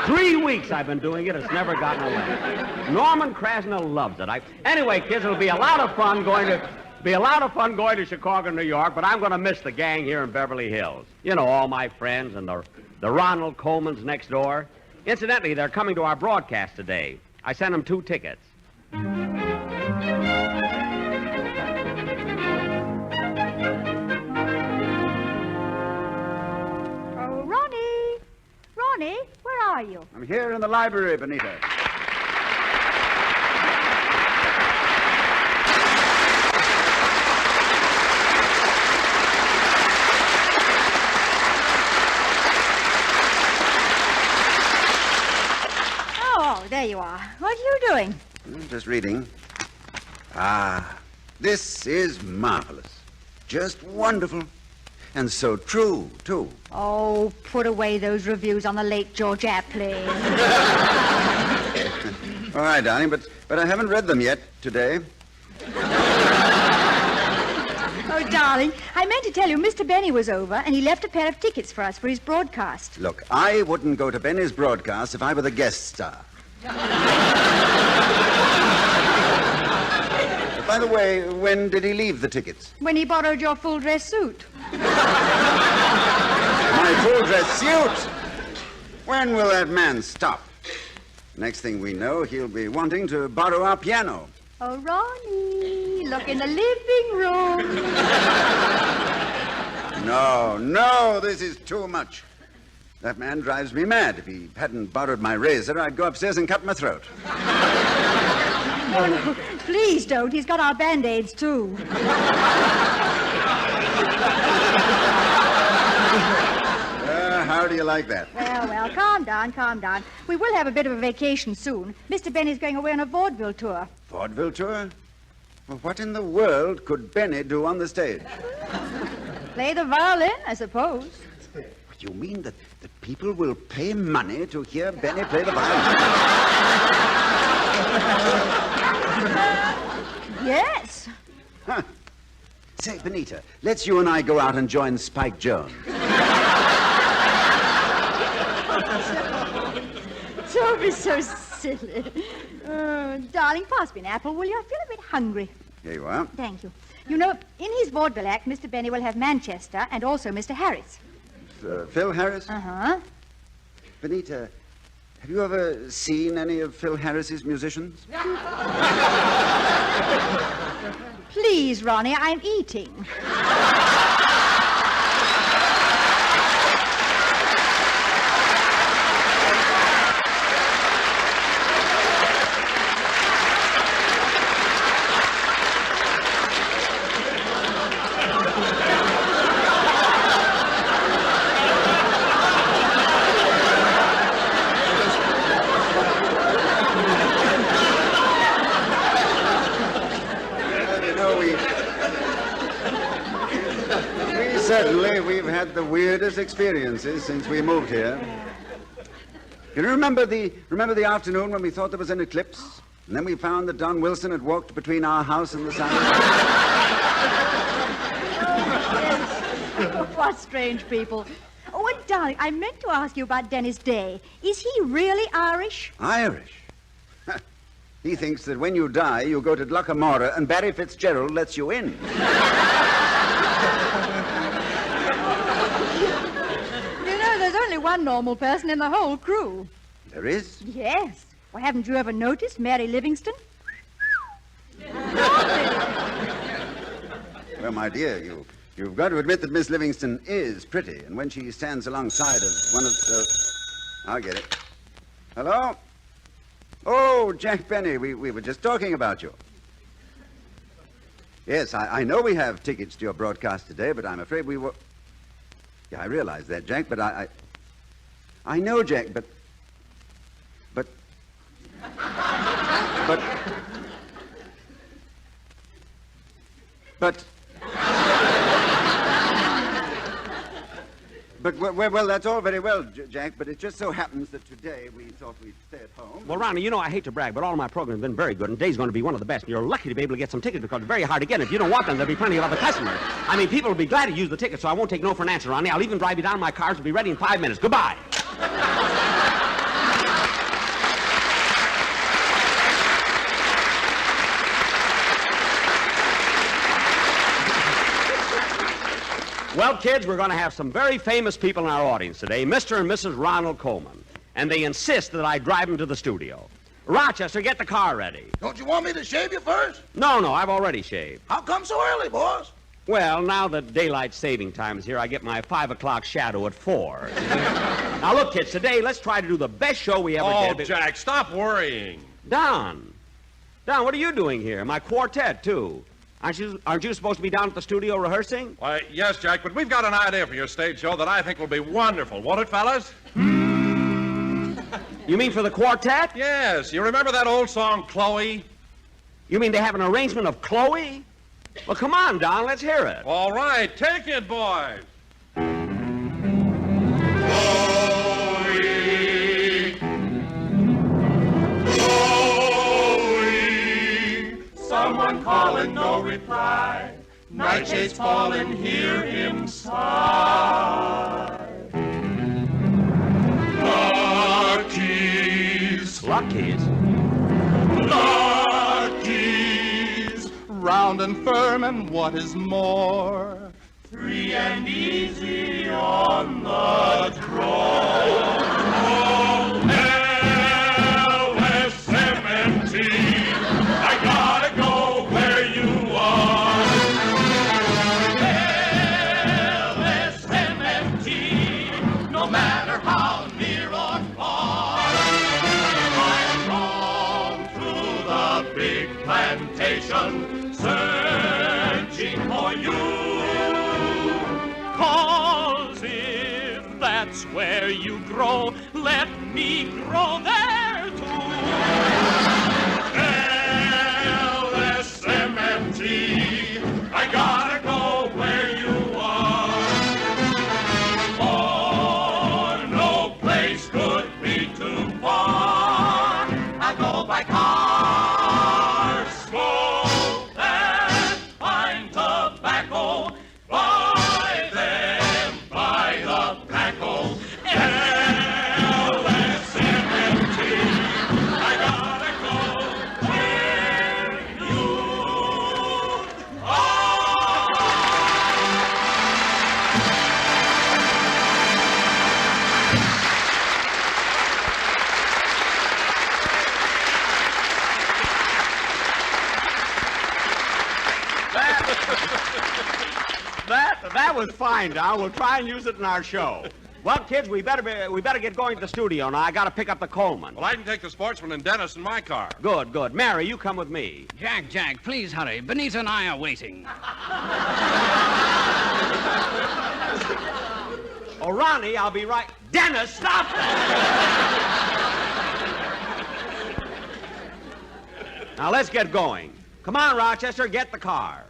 Speaker 9: 3 weeks I've been doing it. It's never gotten a laugh. Norman Krasna loves it. Anyway, kids, it'll be a lot of fun going to Chicago, New York, but I'm going to miss the gang here in Beverly Hills. You know, all my friends and the Ronald Colmans next door. Incidentally, they're coming to our broadcast today. I sent them 2 tickets.
Speaker 10: Ronnie, where are you?
Speaker 7: I'm here in the library, Benita.
Speaker 10: Oh, there you are. What are you doing?
Speaker 14: Just reading. This is marvelous. Just wonderful. And so true, too.
Speaker 10: Oh, put away those reviews on the late George Apley.
Speaker 14: All right, darling, but I haven't read them yet today.
Speaker 10: Oh, darling, I meant to tell you Mr. Benny was over, and he left a pair of tickets for us for his broadcast.
Speaker 14: Look, I wouldn't go to Benny's broadcast if I were the guest star. By the way, when did he leave the tickets?
Speaker 10: When he borrowed your full dress suit.
Speaker 14: My full dress suit? When will that man stop? Next thing we know, he'll be wanting to borrow our piano.
Speaker 10: Oh, Ronnie, look in the living room.
Speaker 14: No, this is too much. That man drives me mad. If he hadn't borrowed my razor, I'd go upstairs and cut my throat.
Speaker 10: Oh, no, please don't. He's got our Band-Aids, too.
Speaker 14: How do you like that?
Speaker 10: Well, calm down. We will have a bit of a vacation soon. Mr. Benny's going away on a vaudeville tour.
Speaker 14: Vaudeville tour? Well, what in the world could Benny do on the stage?
Speaker 10: Play the violin, I suppose.
Speaker 14: You mean that people will pay money to hear Benny play the violin?
Speaker 10: Yes.
Speaker 14: Huh. Say, Benita, let's you and I go out and join Spike Jones.
Speaker 10: Don't be so silly. Darling, pass me an apple, will you? I feel a bit hungry.
Speaker 14: Here you are.
Speaker 10: Thank you. You know, in his vaudeville act, Mr. Benny will have Manchester and also Mr. Harris.
Speaker 14: Phil Harris?
Speaker 10: Uh-huh.
Speaker 14: Benita, have you ever seen any of Phil Harris's musicians?
Speaker 10: Please, Ronnie, I'm eating.
Speaker 14: Certainly, we've had the weirdest experiences since we moved here. You remember the afternoon when we thought there was an eclipse? And then we found that Don Wilson had walked between our house and the sun?
Speaker 10: What strange people. Oh, and darling, I meant to ask you about Dennis Day. Is he really Irish?
Speaker 14: Irish? He thinks that when you die, you go to Glockamora and Barry Fitzgerald lets you in.
Speaker 10: There's only one normal person in the whole crew.
Speaker 14: There is?
Speaker 10: Yes. Well, haven't you ever noticed Mary Livingston?
Speaker 14: Well, my dear, you've got to admit that Miss Livingston is pretty, and when she stands alongside of one of the... I'll get it. Hello? Oh, Jack Benny, we were just talking about you. Yes, I know we have tickets to your broadcast today, but I'm afraid we were... Yeah, I realize that, Jack, but I know, Jack, but... Well, that's all very well, Jack, but it just so happens that today we thought we'd stay at home.
Speaker 9: Well, Ronnie, you know I hate to brag, but all of my programs have been very good, and today's going to be one of the best. And you're lucky to be able to get some tickets because it's very hard to get. If you don't want them, there'll be plenty of other customers. I mean, people will be glad to use the tickets, so I won't take no for an answer, Ronnie. I'll even drive you down. My cars will be ready in 5 minutes. Goodbye. Well, kids, we're going to have some very famous people in our audience today, Mr. and Mrs. Ronald Coleman, and they insist that I drive them to the studio. Rochester, get the car ready.
Speaker 11: Don't you want me to shave you first?
Speaker 9: No, I've already shaved.
Speaker 11: How come so early, boss?
Speaker 9: Well, now that daylight saving time is here, I get my 5 o'clock shadow at 4. Now, look, kids, today, let's try to do the best show we ever did.
Speaker 8: Oh, Jack, stop worrying.
Speaker 9: Don, what are you doing here? My quartet, too. Aren't you supposed to be down at the studio rehearsing?
Speaker 8: Why, yes, Jack, but we've got an idea for your stage show that I think will be wonderful, won't it, fellas?
Speaker 9: You mean for the quartet?
Speaker 8: Yes. You remember that old song, Chloe?
Speaker 9: You mean they have an arrangement of Chloe? Well, come on, Don, let's hear it.
Speaker 8: All right, take it, boys.
Speaker 11: Someone calling, no reply. Nightshade's falling, hear him sigh.
Speaker 9: Lucky's.
Speaker 11: Lucky's. Round and firm, and what is more, free and easy on the draw. I gotta go where you are. LSMFT, no matter how near or far. I'm roam through the big plantation, searching for you. 'Cause if that's where you grow, let me grow there too. I gotta go where you are. could be too far. I'll go by car. Smoke and find tobacco. Buy them by the packle. LSMFT. I gotta go where you are.
Speaker 9: That was fine, Don. We'll try and use it in our show. Well, kids, we better get going to the studio now. I got to pick up the Coleman.
Speaker 8: Well, I can take the sportsman and Dennis in my car.
Speaker 9: Good, good. Mary, you come with me.
Speaker 12: Jack, please hurry. Benita and I are waiting.
Speaker 9: Oh, Ronnie, I'll be right. Dennis, stop that! Now, let's get going. Come on, Rochester, get the car.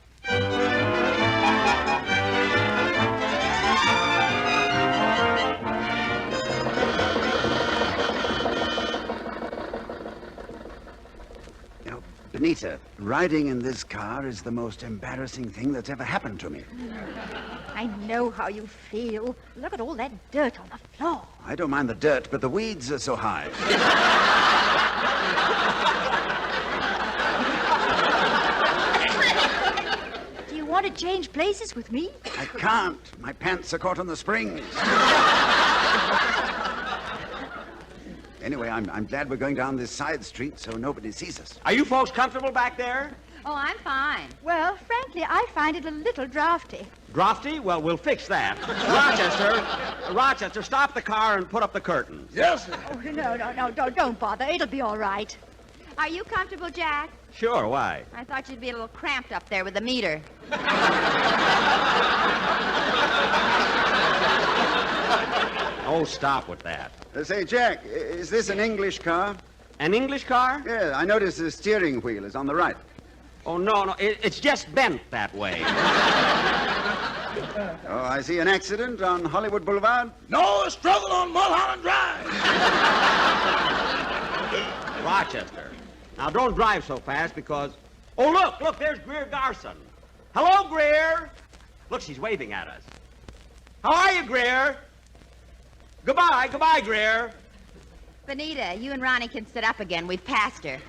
Speaker 14: You know, Benita, riding in this car is the most embarrassing thing that's ever happened to me.
Speaker 10: I know how you feel. Look at all that dirt on the floor.
Speaker 14: I don't mind the dirt, but the weeds are so high.
Speaker 10: Do you want to change places with me?
Speaker 14: I can't. My pants are caught on the springs. Anyway, I'm glad we're going down this side street so nobody sees us.
Speaker 9: Are you folks comfortable back there?
Speaker 10: Oh, I'm fine. Well, frankly, I find it a little drafty.
Speaker 9: Drafty? Well, we'll fix that. Rochester, stop the car and put up the curtains.
Speaker 11: Yes, sir.
Speaker 10: Oh, no, don't bother. It'll be all right. Are you comfortable, Jack?
Speaker 9: Sure, why?
Speaker 10: I thought you'd be a little cramped up there with the meter.
Speaker 9: Oh, stop with that.
Speaker 14: Say, Jack, is this an English car?
Speaker 9: An English car?
Speaker 14: Yeah, I notice the steering wheel is on the right.
Speaker 9: Oh, no, it's just bent that way.
Speaker 14: Oh, I see an accident on Hollywood Boulevard.
Speaker 11: No, a struggle on Mulholland Drive.
Speaker 9: Rochester, now don't drive so fast because... Oh, look, there's Greer Garson. Hello, Greer. Look, she's waving at us. How are you, Greer? Goodbye, Greer.
Speaker 10: Benita, you and Ronnie can sit up again. We've passed her.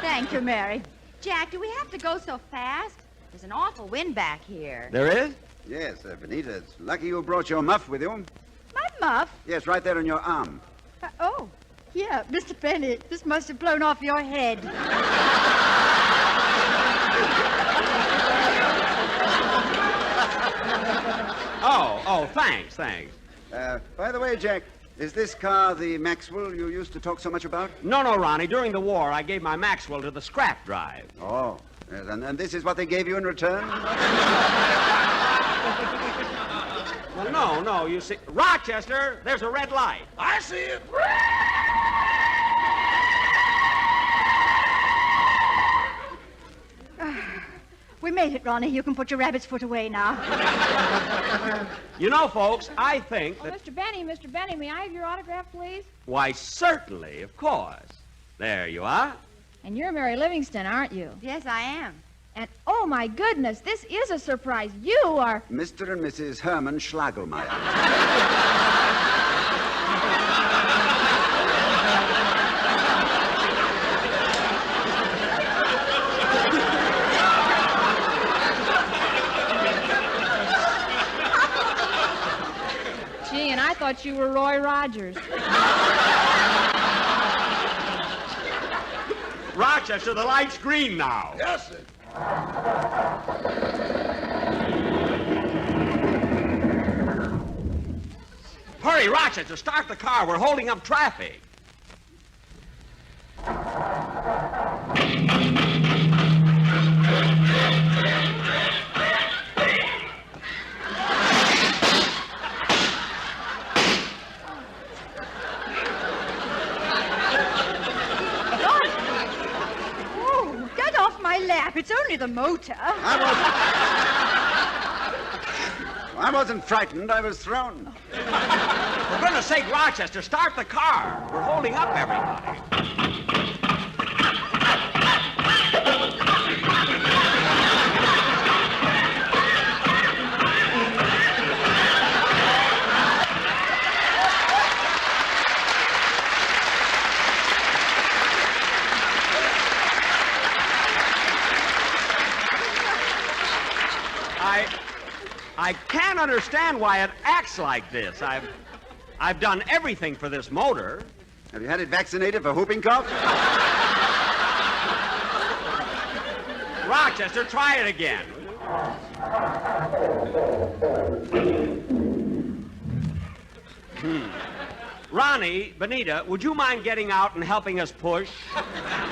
Speaker 10: Thank you, Mary. Jack, do we have to go so fast? There's an awful wind back here.
Speaker 9: There is?
Speaker 14: Yes, Benita, it's lucky you brought your muff with you.
Speaker 10: My muff?
Speaker 14: Yes, right there on your arm.
Speaker 10: Oh, yeah, Mr. Penny, this must have blown off your head.
Speaker 9: Oh, thanks.
Speaker 14: By the way, Jack, is this car the Maxwell you used to talk so much about?
Speaker 9: No, Ronnie. During the war, I gave my Maxwell to the scrap drive.
Speaker 14: Oh, yes, and this is what they gave you in return?
Speaker 9: Well, no, you see... Rochester, there's a red light.
Speaker 11: I see it.
Speaker 10: We made it, Ronnie. You can put your rabbit's foot away now.
Speaker 9: You know, folks, I think
Speaker 15: Oh,
Speaker 9: that...
Speaker 15: Mr. Benny, may I have your autograph, please?
Speaker 9: Why, certainly, of course. There you are.
Speaker 15: And you're Mary Livingston, aren't you?
Speaker 10: Yes, I am.
Speaker 15: And, oh, my goodness, this is a surprise. You are...
Speaker 14: Mr. and Mrs. Herman Schlagelmeyer.
Speaker 15: Gee, and I thought you were Roy Rogers.
Speaker 9: Rochester, the light's green now.
Speaker 11: Yes, sir.
Speaker 9: Hurry, Rochester, start the car. We're holding up traffic.
Speaker 10: Oh, get off my lap. It's only the motor.
Speaker 14: I I wasn't frightened. I was thrown.
Speaker 9: For goodness sake, Rochester, start the car. We're holding up everybody. I can't understand why it acts like this. I've done everything for this motor.
Speaker 14: Have you had it vaccinated for whooping cough?
Speaker 9: Rochester, try it again. Ronnie, Benita, would you mind getting out and helping us push?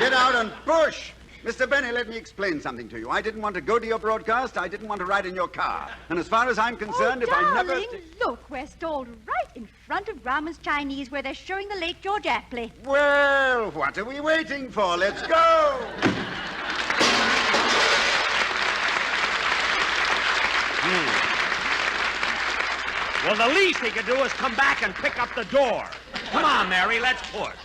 Speaker 14: Get out and push! Mr. Benny, let me explain something to you. I didn't want to go to your broadcast. I didn't want to ride in your car. And as far as I'm concerned, if I never...
Speaker 10: Darling, look, we're stalled right in front of Raman's Chinese where they're showing the Lake George Aptly.
Speaker 14: Well, what are we waiting for? Let's go!
Speaker 9: Well, the least he could do is come back and pick up the door. Come on, Mary, let's push.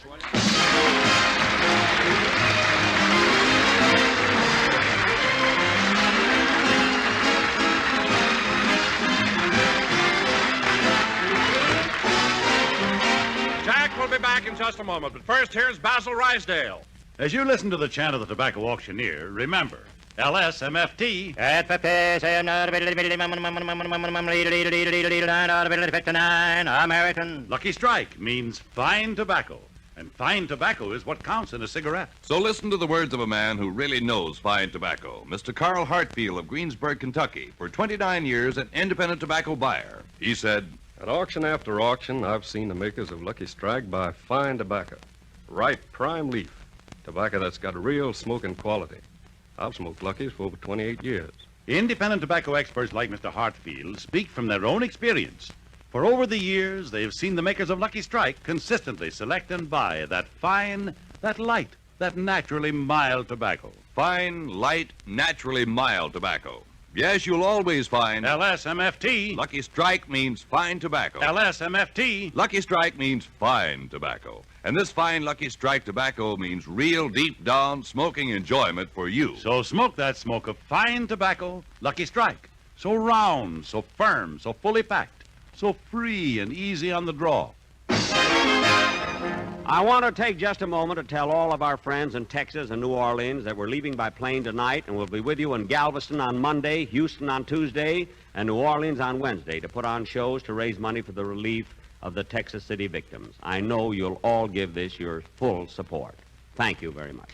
Speaker 8: Jack will be back in just a moment, but first here's Basil Rysdale.
Speaker 2: As you listen to the chant of the tobacco auctioneer, remember, LSMFT.
Speaker 16: American.
Speaker 2: Lucky Strike means fine tobacco. And fine tobacco is what counts in a cigarette.
Speaker 5: So listen to the words of a man who really knows fine tobacco, Mr. Carl Hartfield of Greensburg, Kentucky. For 29 years, an independent tobacco buyer. He said,
Speaker 17: at auction after auction, I've seen the makers of Lucky Strike buy fine tobacco. Ripe, prime leaf. Tobacco that's got real smoking quality. I've smoked Lucky's for over 28 years.
Speaker 2: Independent tobacco experts like Mr. Hartfield speak from their own experience. For over the years, they have seen the makers of Lucky Strike consistently select and buy that fine, that light, that naturally mild tobacco.
Speaker 5: fine, light, naturally mild tobacco. Yes, you'll always find...
Speaker 2: LSMFT.
Speaker 5: Lucky Strike means fine tobacco.
Speaker 2: LSMFT.
Speaker 5: Lucky Strike means fine tobacco. And this fine Lucky Strike tobacco means real deep-down smoking enjoyment for you.
Speaker 2: So smoke that smoke of fine tobacco, Lucky Strike. So round, so firm, so fully packed, so free and easy on the draw.
Speaker 9: I want to take just a moment to tell all of our friends in Texas and New Orleans that we're leaving by plane tonight, and we'll be with you in Galveston on Monday, Houston on Tuesday, and New Orleans on Wednesday to put on shows to raise money for the relief of the Texas City victims. I know you'll all give this your full support. Thank you very much.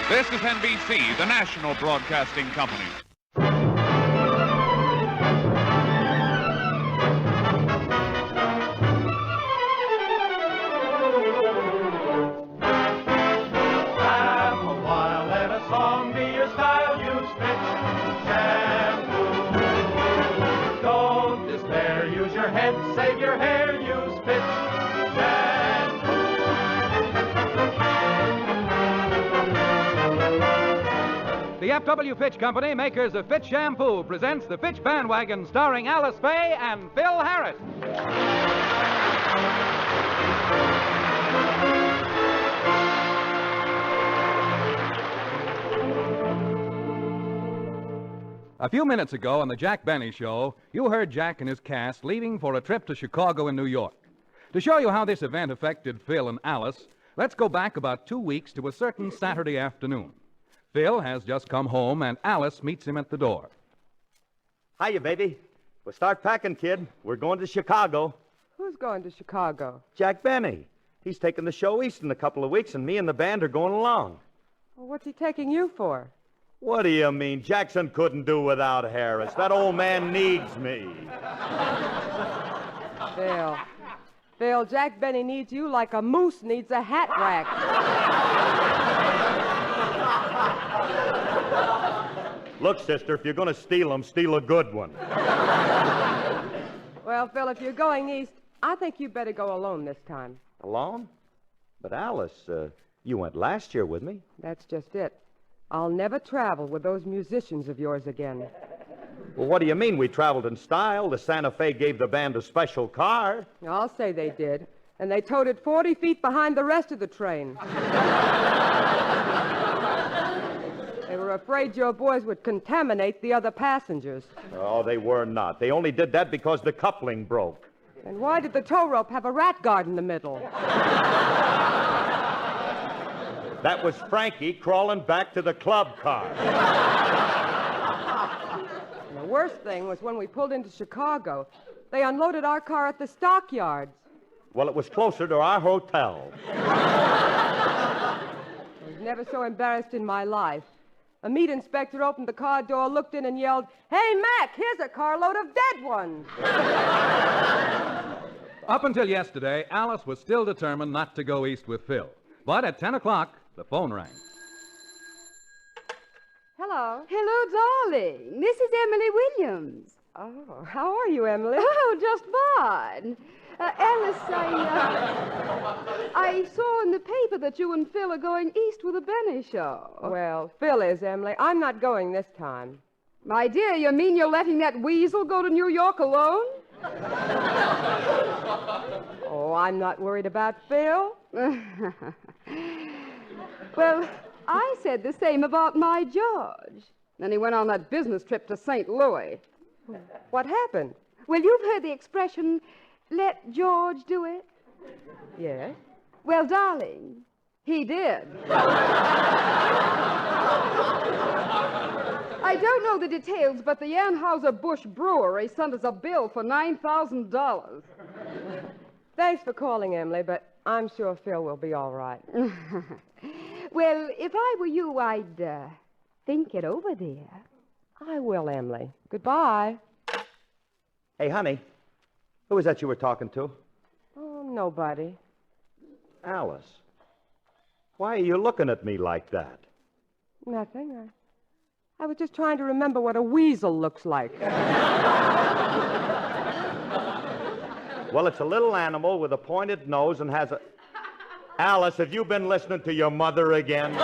Speaker 18: This is NBC, the national broadcasting company.
Speaker 19: The F.W. Fitch Company, makers of Fitch Shampoo, presents the Fitch Bandwagon, starring Alice Faye and Phil Harris. A few minutes ago on the Jack Benny Show, you heard Jack and his cast leaving for a trip to Chicago and New York. To show you how this event affected Phil and Alice, let's go back about 2 weeks to a certain Saturday afternoon. Phil has just come home, and Alice meets him at the door.
Speaker 13: Hiya, baby. Well, start packing, kid. We're going to Chicago.
Speaker 20: Who's going to Chicago?
Speaker 13: Jack Benny. He's taking the show east in a couple of weeks, and me and the band are going along.
Speaker 20: Well, what's he taking you for?
Speaker 13: What do you mean? Jackson couldn't do without Harris. That old man needs me.
Speaker 20: Phil, Jack Benny needs you like a moose needs a hat rack.
Speaker 13: Look, sister, if you're going to steal them, steal a good one.
Speaker 20: Well, Well, Phil, if you're going east, I think you better go alone this time.
Speaker 16: Alone? But Alice, you went last year with me.
Speaker 20: That's just it. I'll never travel with those musicians of yours again.
Speaker 16: Well, what do you mean we traveled in style? The Santa Fe gave the band a special car.
Speaker 20: I'll say they did. And they towed it 40 feet behind the rest of the train. They were afraid your boys would contaminate the other passengers.
Speaker 16: Oh, they were not. They only did that because the coupling broke.
Speaker 20: And why did the tow rope have a rat guard in the middle?
Speaker 16: That was Frankie crawling back to the club car.
Speaker 20: And the worst thing was when we pulled into Chicago, they unloaded our car at the stockyards.
Speaker 16: Well, it was closer to our hotel.
Speaker 20: I was never so embarrassed in my life. A meat inspector opened the car door, looked in, and yelled, "Hey, Mac, here's a carload of dead ones."
Speaker 19: Up until yesterday, Alice was still determined not to go east with Phil. But at 10 o'clock, the phone rang.
Speaker 20: Hello.
Speaker 21: Hello, darling. This is Emily Williams.
Speaker 20: Oh, how are you, Emily?
Speaker 21: Oh, just fine. Alice, I saw in the paper that you and Phil are going east with the Benny show.
Speaker 20: Well, Phil is, Emily. I'm not going this time.
Speaker 21: My dear, you mean you're letting that weasel go to New York alone?
Speaker 20: Oh, I'm not worried about Phil.
Speaker 21: Well, I said the same about my George. Then he went on that business trip to St. Louis.
Speaker 20: What happened?
Speaker 21: Well, you've heard the expression, let George do it?
Speaker 20: Yes.
Speaker 21: Well, darling, he did. I don't know the details, but the Anheuser-Busch Brewery sent us a bill for $9,000.
Speaker 20: Thanks for calling, Emily, but I'm sure Phil will be all right.
Speaker 21: Well, if I were you, I'd think it over there.
Speaker 20: I will, Emily. Goodbye.
Speaker 16: Hey, honey, who was that you were talking to?
Speaker 20: Oh, nobody.
Speaker 16: Alice, why are you looking at me like that?
Speaker 20: Nothing. I was just trying to remember what a weasel looks like.
Speaker 16: Well, it's a little animal with a pointed nose and has a... Alice, have you been listening to your mother again?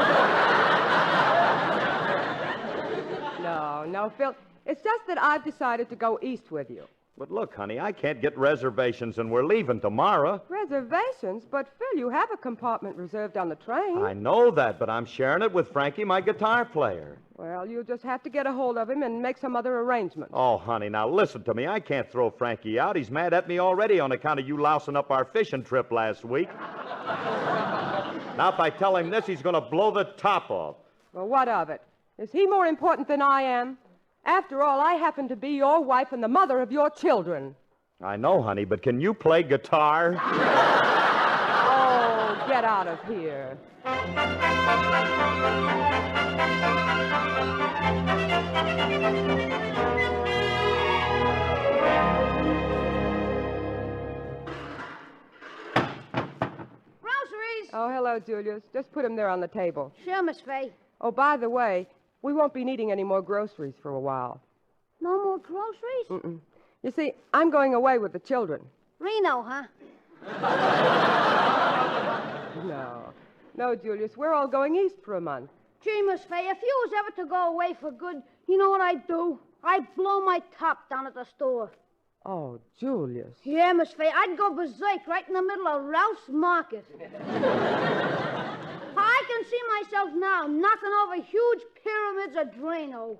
Speaker 20: No, Phil. It's just that I've decided to go east with you.
Speaker 16: But look, honey, I can't get reservations, and we're leaving tomorrow.
Speaker 20: Reservations? But, Phil, you have a compartment reserved on the train.
Speaker 16: I know that, but I'm sharing it with Frankie, my guitar player.
Speaker 20: Well, you'll just have to get a hold of him and make some other arrangements.
Speaker 16: Oh, honey, now listen to me. I can't throw Frankie out. He's mad at me already on account of you lousing up our fishing trip last week. Now, if I tell him this, he's going to blow the top off.
Speaker 20: Well, what of it? Is he more important than I am? After all, I happen to be your wife and the mother of your children.
Speaker 16: I know, honey, but can you play guitar?
Speaker 20: Oh, get out of here.
Speaker 15: Groceries.
Speaker 20: Oh, hello, Julius. Just put him there on the table.
Speaker 15: Sure, Miss Fay.
Speaker 20: Oh, by the way, we won't be needing any more groceries for a while.
Speaker 15: No more groceries?
Speaker 20: Mm-mm. You see, I'm going away with the children.
Speaker 15: Reno, huh?
Speaker 20: No, Julius. We're all going east for a month.
Speaker 15: Gee, Miss Fay, if you was ever to go away for good, you know what I'd do? I'd blow my top down at the store.
Speaker 20: Oh, Julius.
Speaker 15: Yeah, Miss Fay, I'd go berserk right in the middle of Ralph's Market. I can see myself now knocking over huge pyramids of Drano.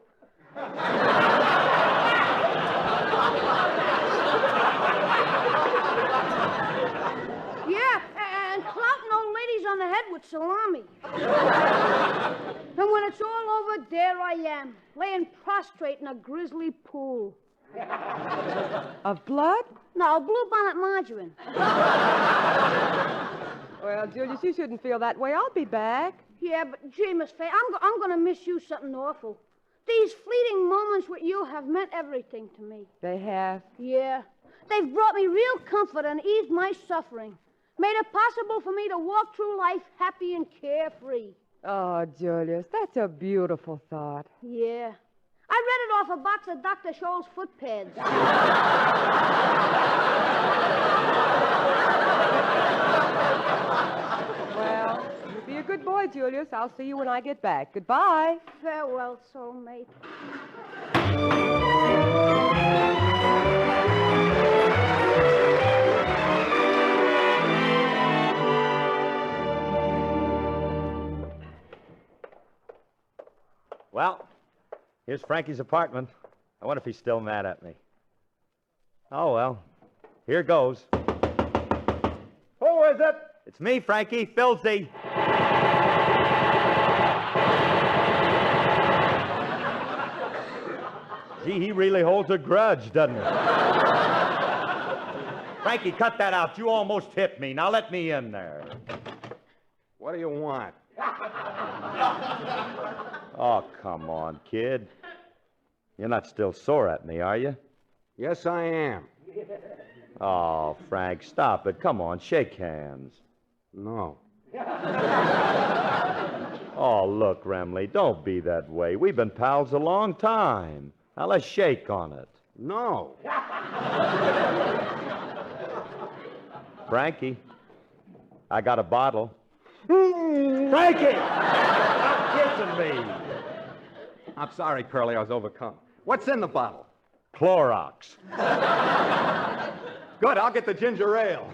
Speaker 15: Yeah, and clouting old ladies on the head with salami. And when it's all over, there I am, laying prostrate in a grisly pool.
Speaker 20: Of blood?
Speaker 15: No, bluebonnet margarine.
Speaker 20: Well, Julius, you shouldn't feel that way. I'll be back.
Speaker 15: Yeah, but gee, Miss Fay, I'm going to miss you something awful. These fleeting moments with you have meant everything to me.
Speaker 20: They have?
Speaker 15: Yeah. They've brought me real comfort and eased my suffering. Made it possible for me to walk through life happy and carefree.
Speaker 20: Oh, Julius, that's a beautiful thought.
Speaker 15: Yeah. I read it off a box of Dr. Scholl's foot pads.
Speaker 20: Well, you be a good boy, Julius. I'll see you when I get back. Goodbye.
Speaker 15: Farewell, soulmate.
Speaker 16: Well, here's Frankie's apartment. I wonder if he's still mad at me. Oh, well. Here goes. Who is it? It's me, Frankie. Filthy. Gee, he really holds a grudge, doesn't he? Frankie, cut that out. You almost hit me. Now let me in there.
Speaker 4: What do you want?
Speaker 16: Oh, come on, kid. You're not still sore at me, are you?
Speaker 4: Yes, I am.
Speaker 16: Oh, Frank, stop it. Come on, shake hands.
Speaker 4: No.
Speaker 16: Oh, look, Remley, don't be that way. We've been pals a long time. Now let's shake on it.
Speaker 4: No.
Speaker 16: Frankie, I got a bottle.
Speaker 4: Frankie! Stop kissing me. I'm sorry, Curly. I was overcome. What's in the bottle?
Speaker 16: Clorox.
Speaker 4: Good. I'll get the ginger ale.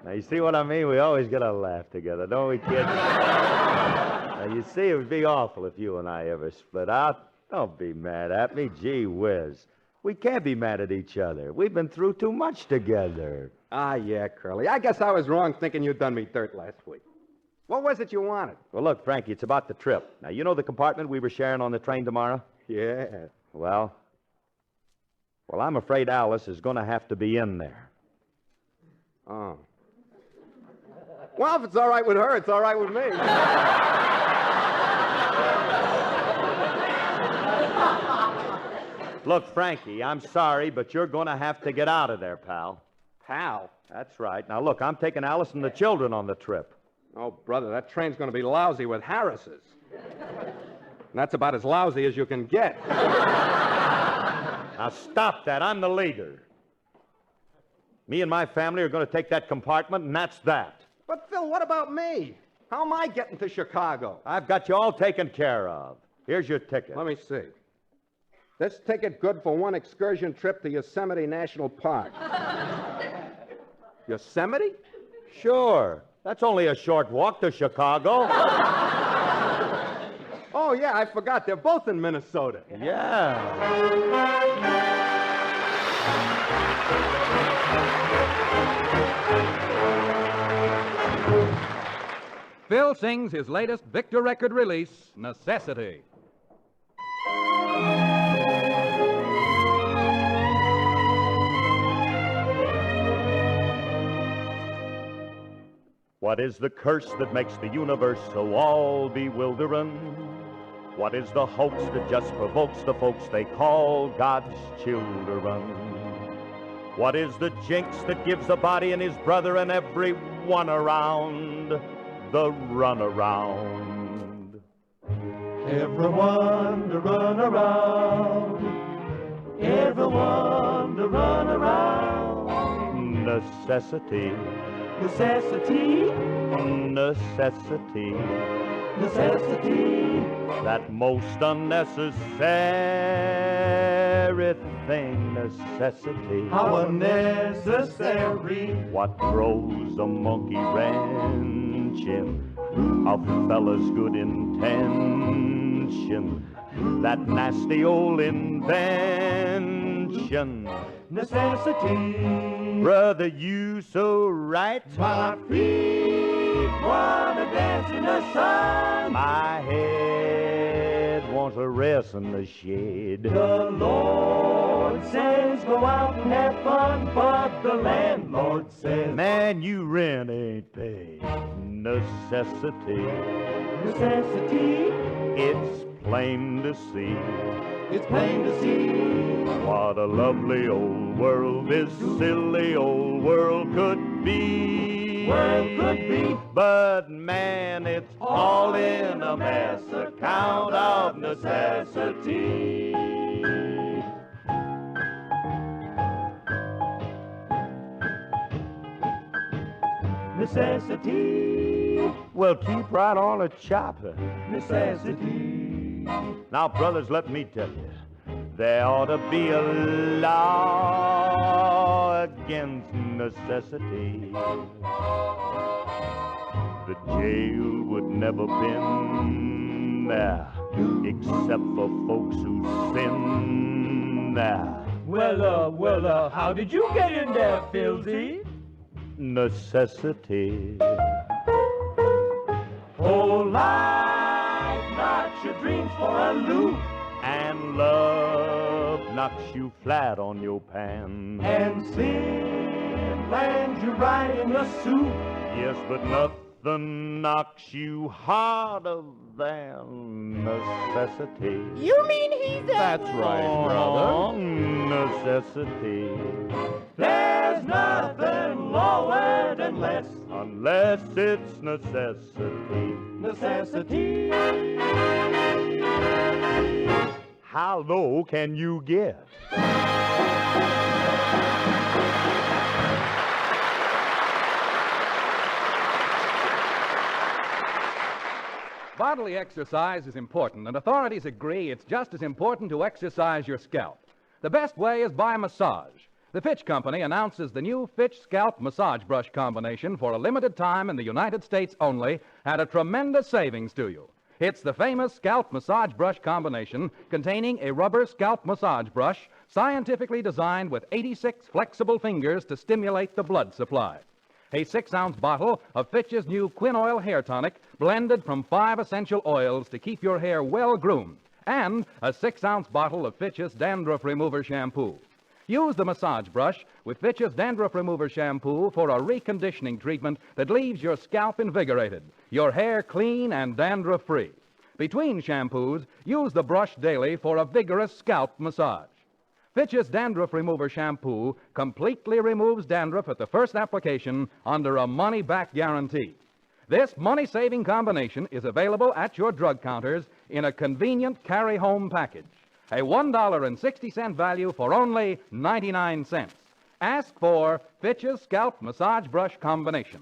Speaker 16: Now, you see what I mean? We always get a laugh together, don't we, kids? Now, you see, it would be awful if you and I ever split out. Don't be mad at me. Gee whiz. We can't be mad at each other. We've been through too much together.
Speaker 4: Ah, yeah, Curly. I guess I was wrong thinking you'd done me dirt last week. What was it you wanted?
Speaker 16: Well, look, Frankie, it's about the trip. Now, you know the compartment we were sharing on the train tomorrow?
Speaker 4: Yeah.
Speaker 16: Well, I'm afraid Alice is going to have to be in there.
Speaker 4: Oh. Well, if it's all right with her, it's all right with me.
Speaker 16: Look, Frankie, I'm sorry, but you're going to have to get out of there, pal.
Speaker 4: Pal?
Speaker 16: That's right. Now, look, I'm taking Alice and the children on the trip.
Speaker 4: Oh, brother, that train's going to be lousy with Harris's. And that's about as lousy as you can get.
Speaker 16: Now, stop that. I'm the leader. Me and my family are going to take that compartment, and that's that.
Speaker 4: But, Phil, what about me? How am I getting to Chicago?
Speaker 16: I've got you all taken care of. Here's your ticket.
Speaker 4: Let me see. This ticket good for one excursion trip to Yosemite National Park. Yosemite?
Speaker 16: Sure. That's only a short walk to Chicago.
Speaker 4: Oh, yeah, I forgot. They're both in Minnesota.
Speaker 16: Yeah.
Speaker 19: Phil sings his latest Victor record release, Necessity.
Speaker 16: What is the curse that makes the universe so all bewildering? What is the hoax that just provokes the folks they call God's children? What is the jinx that gives a body and his brother and everyone around the runaround?
Speaker 11: Everyone to run around. Everyone to run around.
Speaker 16: Necessity.
Speaker 11: Necessity.
Speaker 16: Necessity.
Speaker 11: Necessity.
Speaker 16: That most unnecessary thing, necessity.
Speaker 11: How unnecessary.
Speaker 16: What throws a monkey wrenching a fella's good intention? That nasty old invention.
Speaker 11: Necessity.
Speaker 16: Brother, you so right.
Speaker 11: My feet wanna dance in the sun.
Speaker 16: My head wants a rest in the shade.
Speaker 11: The Lord says go out and have fun, but the landlord says,
Speaker 16: man, you rent ain't paid. Necessity.
Speaker 11: Necessity.
Speaker 16: It's plain to see.
Speaker 11: It's plain to see.
Speaker 16: What a lovely old world this silly old world could be. world could be. But man, it's all in a mess, account of necessity. Necessity will keep right on a chopper. Necessity. Now, brothers, let me tell you, there ought to be a law against necessity. The jail would never been there except for folks who sin there.
Speaker 11: Well, how did you get in there, Filthy?
Speaker 16: Necessity.
Speaker 11: Whole life, not your dreams for a loop.
Speaker 16: And love knocks you flat on your pants.
Speaker 11: And sin lands you right in the soup.
Speaker 16: Yes, but nothing knocks you harder than necessity.
Speaker 11: You mean he's a...
Speaker 16: That's right, brother. Necessity.
Speaker 11: There's nothing lower than less.
Speaker 16: Unless it's necessity.
Speaker 11: Necessity.
Speaker 16: How low can you get?
Speaker 19: Bodily exercise is important, and authorities agree it's just as important to exercise your scalp. The best way is by massage. The Fitch Company announces the new Fitch Scalp Massage Brush combination for a limited time in the United States only at a tremendous savings to you. It's the famous Scalp Massage Brush combination containing a rubber scalp massage brush scientifically designed with 86 flexible fingers to stimulate the blood supply. A 6-ounce bottle of Fitch's new Quin Oil Hair Tonic blended from 5 essential oils to keep your hair well groomed. And a 6-ounce bottle of Fitch's Dandruff Remover Shampoo. Use the massage brush with Fitch's Dandruff Remover Shampoo for a reconditioning treatment that leaves your scalp invigorated, your hair clean and dandruff-free. Between shampoos, use the brush daily for a vigorous scalp massage. Fitch's Dandruff Remover Shampoo completely removes dandruff at the first application under a money-back guarantee. This money-saving combination is available at your drug counters in a convenient carry-home package. A $1.60 value for only 99 cents. Ask for Fitch's Scalp Massage Brush Combination.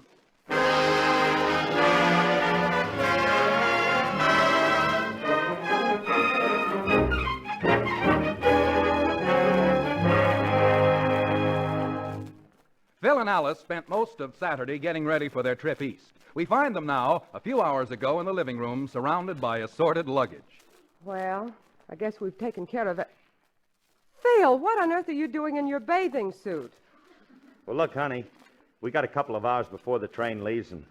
Speaker 19: Phil and Alice spent most of Saturday getting ready for their trip east. We find them now, a few hours ago, in the living room, surrounded by assorted luggage.
Speaker 20: Well, I guess we've taken care of it. Phil, what on earth are you doing in your bathing suit?
Speaker 16: Well, look, honey, we got a couple of hours before the train leaves, and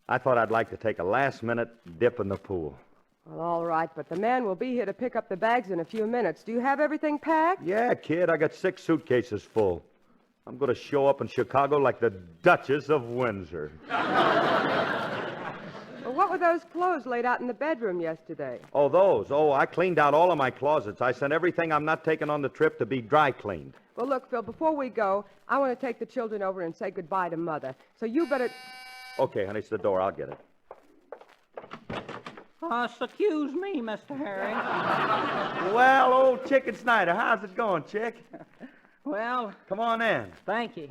Speaker 16: I thought I'd like to take a last-minute dip in the pool.
Speaker 20: Well, all right, but the man will be here to pick up the bags in a few minutes. Do you have everything packed?
Speaker 16: Yeah, kid, I got 6 suitcases full. I'm going to show up in Chicago like the Duchess of Windsor.
Speaker 20: Well, what were those clothes laid out in the bedroom yesterday?
Speaker 16: Oh, those. Oh, I cleaned out all of my closets. I sent everything I'm not taking on the trip to be dry cleaned.
Speaker 20: Well, look, Phil, before we go, I want to take the children over and say goodbye to Mother. So you better...
Speaker 16: Okay, honey, it's the door. I'll get it.
Speaker 1: Excuse me, Mr. Harry.
Speaker 16: Well, old Chicken Snyder, how's it going, Chick?
Speaker 1: Well...
Speaker 16: Come on in.
Speaker 1: Thank you.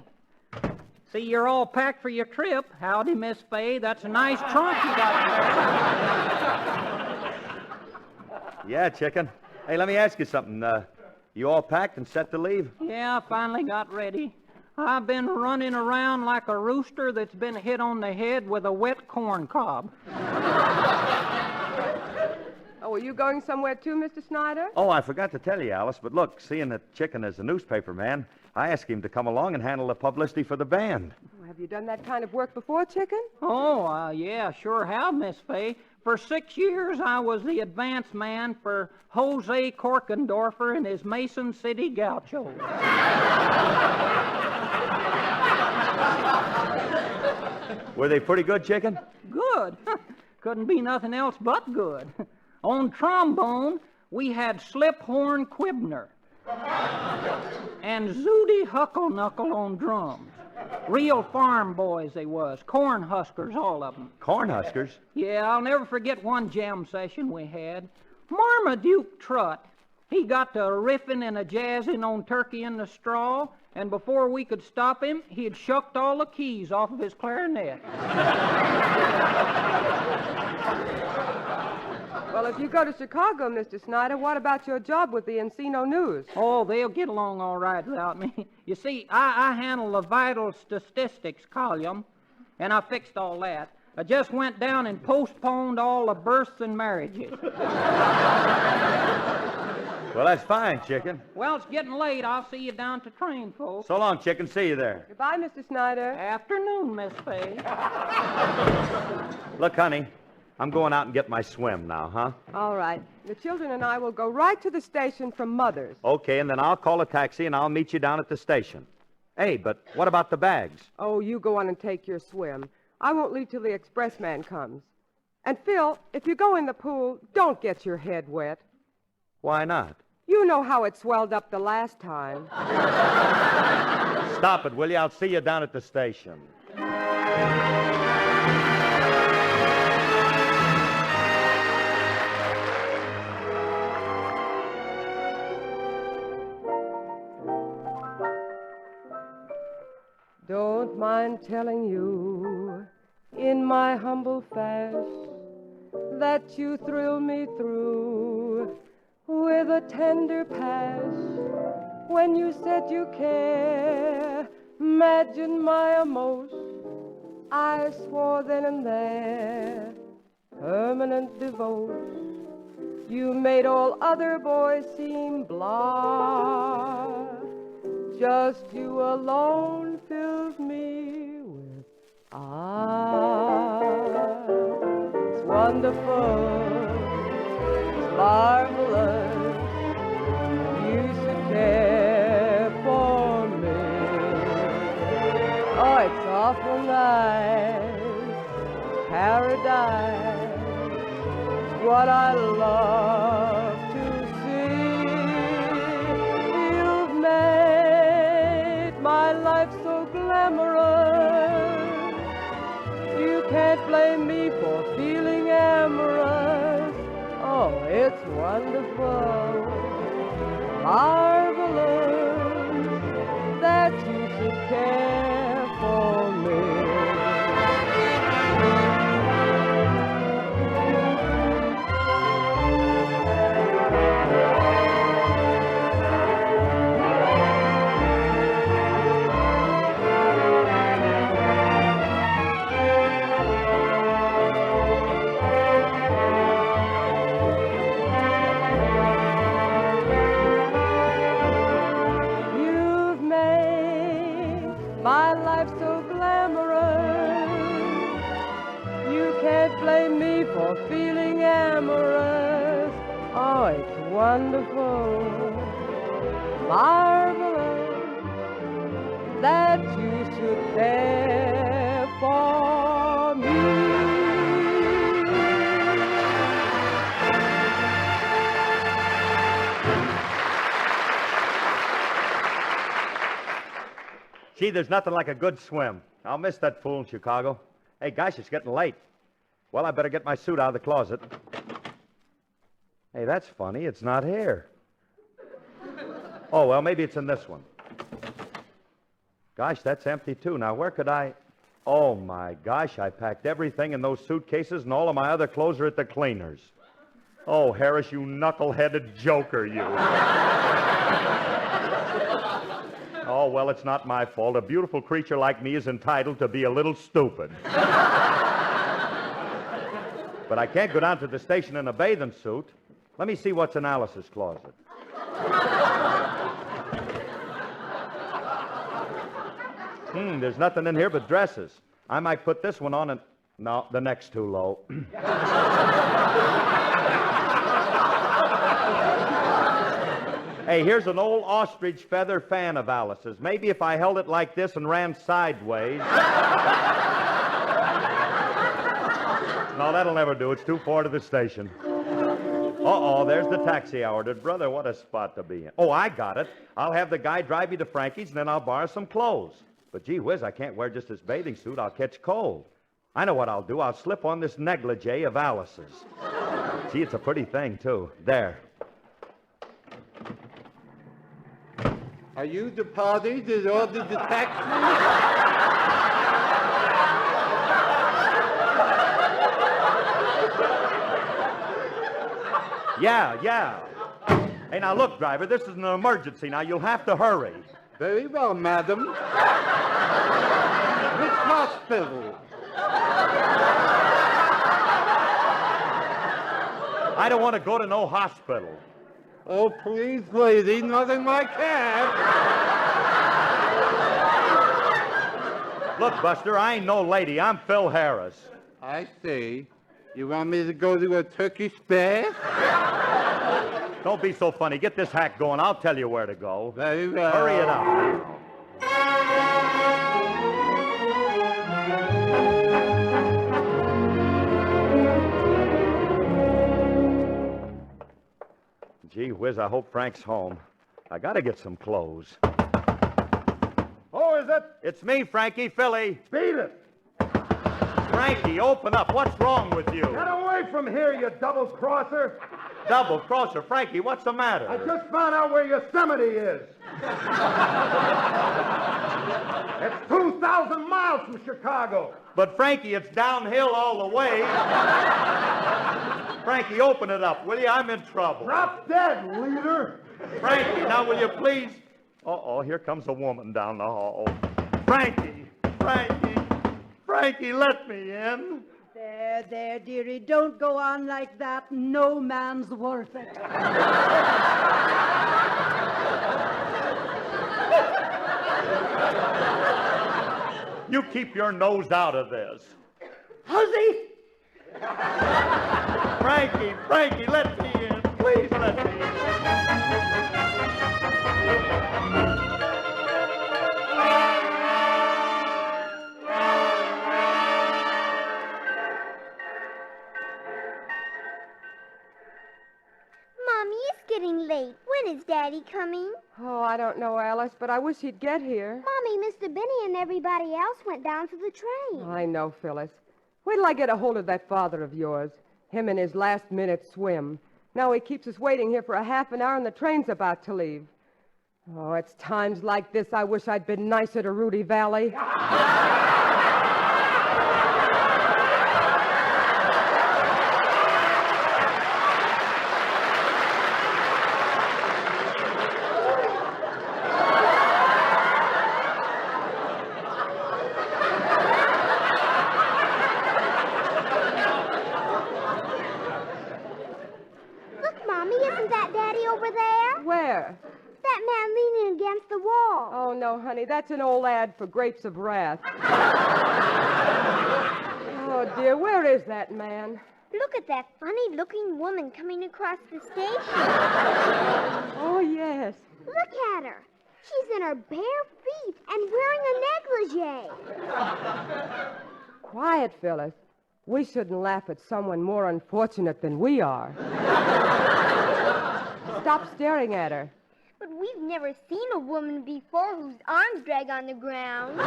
Speaker 1: See, you're all packed for your trip. Howdy, Miss Fay. That's a nice trunk you got there.
Speaker 16: Yeah, Chicken. Hey, let me ask you something. You all packed and set to leave?
Speaker 1: Yeah, I finally got ready. I've been running around like a rooster that's been hit on the head with a wet corn cob.
Speaker 20: Oh, are you going somewhere too, Mr. Snyder?
Speaker 16: Oh, I forgot to tell you, Alice, but look, seeing that Chicken is a newspaper man, I asked him to come along and handle the publicity for the band.
Speaker 20: Well, have you done that kind of work before, Chicken?
Speaker 1: Oh, yeah, sure have, Miss Fay. For 6 years, I was the advance man for Jose Korkendorfer and his Mason City Gauchos.
Speaker 16: Were they pretty good, Chicken?
Speaker 1: Good. Couldn't be nothing else but good. On trombone, we had Sliphorn Quibner and Zooty Huckle-Knuckle on drums. Real farm boys they was. Corn huskers, all of them.
Speaker 16: Corn huskers?
Speaker 1: Yeah, I'll never forget one jam session we had. Marmaduke Trut. He got to riffing and a jazzing on Turkey in the Straw, and before we could stop him, he had shucked all the keys off of his clarinet.
Speaker 20: Well, if you go to Chicago, Mr. Snyder, what about your job with the Encino News?
Speaker 1: Oh, they'll get along all right without me. You see, I handle the vital statistics column, and I fixed all that. I just went down and postponed all the births and marriages.
Speaker 16: Well, that's fine, Chicken.
Speaker 1: Well, it's getting late. I'll see you down to train, folks.
Speaker 16: So long, Chicken. See you there.
Speaker 20: Goodbye, Mr. Snyder.
Speaker 1: Afternoon, Miss Fay.
Speaker 16: Look, honey, I'm going out and get my swim now, huh?
Speaker 20: All right. The children and I will go right to the station from Mother's.
Speaker 16: Okay, and then I'll call a taxi and I'll meet you down at the station. Hey, but what about the bags?
Speaker 20: Oh, you go on and take your swim. I won't leave till the expressman comes. And, Phil, if you go in the pool, don't get your head wet.
Speaker 16: Why not?
Speaker 20: You know how it swelled up the last time.
Speaker 16: Stop it, will you? I'll see you down at the station.
Speaker 20: Don't mind telling you, in my humble fash, that you thrill me through with a tender pass. When you said you care, imagine my emotion. I swore then and there, permanent devotion. You made all other boys seem blah. Just you alone fills me with it's wonderful, it's marvelous. You should care for me. Oh, it's awful nice, paradise. It's what I love to see. You've made my life so glamorous. You can't blame me for feeling amorous. Oh, it's wonderful, marvelous that you should care for me. My life so glamorous. You can't blame me for feeling amorous. Oh, it's wonderful, marvelous that you should care for me.
Speaker 16: Gee, there's nothing like a good swim. I'll miss that pool in Chicago. Hey, gosh, it's getting late. Well, I better get my suit out of the closet. Hey, that's funny. It's not here. Oh, well, maybe it's in this one. Gosh, that's empty, too. Now, where could I... Oh, my gosh, I packed everything in those suitcases, and all of my other clothes are at the cleaners. Oh, Harris, you knuckle-headed joker, you. Oh, well, it's not my fault. A beautiful creature like me is entitled to be a little stupid. But I can't go down to the station in a bathing suit. Let me see what's in Alice's closet. There's nothing in here but dresses. I might put this one on and... No, the neck's too low. Hey, here's an old ostrich feather fan of Alice's. Maybe if I held it like this and ran sideways... No, that'll never do. It's too far to the station. Uh-oh, there's the taxi I ordered. Brother, what a spot to be in. Oh, I got it. I'll have the guy drive me to Frankie's, and then I'll borrow some clothes. But gee whiz, I can't wear just this bathing suit. I'll catch cold. I know what I'll do. I'll slip on this negligee of Alice's. Gee, it's a pretty thing, too. There.
Speaker 3: Are you the party that ordered the taxi?
Speaker 16: Yeah. Hey, now look, driver, this is an emergency. Now, you'll have to hurry.
Speaker 3: Very well, madam. Which hospital?
Speaker 16: I don't want to go to no hospital.
Speaker 3: Oh, please, lady, not in my cab.
Speaker 16: Look, Buster, I ain't no lady. I'm Phil Harris.
Speaker 3: I see. You want me to go to a Turkish bath?
Speaker 16: Don't be so funny. Get this hack going. I'll tell you where to go.
Speaker 3: Very well.
Speaker 16: Hurry it up. Gee whiz, I hope Frank's home. I gotta get some clothes.
Speaker 7: Who is it?
Speaker 16: It's me, Frankie, Philly.
Speaker 7: Beat it.
Speaker 16: Frankie, open up. What's wrong with you?
Speaker 7: Get away from here, you double-crosser.
Speaker 16: Double-crosser? Frankie, what's the matter?
Speaker 7: I just found out where Yosemite is. It's 2,000 miles from Chicago.
Speaker 16: But, Frankie, it's downhill all the way. Frankie, open it up, will you? I'm in trouble.
Speaker 7: Drop dead, leader.
Speaker 16: Frankie, now will you please? Uh-oh, here comes a woman down the hall. Frankie, let me in.
Speaker 22: There, dearie. Don't go on like that. No man's worth it.
Speaker 16: You keep your nose out of this.
Speaker 22: Huzzy!
Speaker 16: Frankie, let me in. Please let me in.
Speaker 23: Mommy, it's getting late. When is Daddy coming?
Speaker 21: Oh, I don't know, Alice, but I wish he'd get here.
Speaker 23: Mommy, Mr. Benny and everybody else went down for the train.
Speaker 21: I know, Phyllis. Wait till I get a hold of that father of yours. Him and his last-minute swim. Now he keeps us waiting here for a half an hour and the train's about to leave. Oh, it's times like this I wish I'd been nicer to Rudy Valley. Where?
Speaker 23: That man leaning against the wall.
Speaker 21: Oh, no, honey. That's an old ad for Grapes of Wrath. Oh, dear. Where is that man?
Speaker 23: Look at that funny-looking woman coming across the station.
Speaker 21: Oh, yes.
Speaker 23: Look at her. She's in her bare feet and wearing a negligee.
Speaker 21: Quiet, Phyllis. We shouldn't laugh at someone more unfortunate than we are. Stop staring at her.
Speaker 23: But we've never seen a woman before whose arms drag on the ground.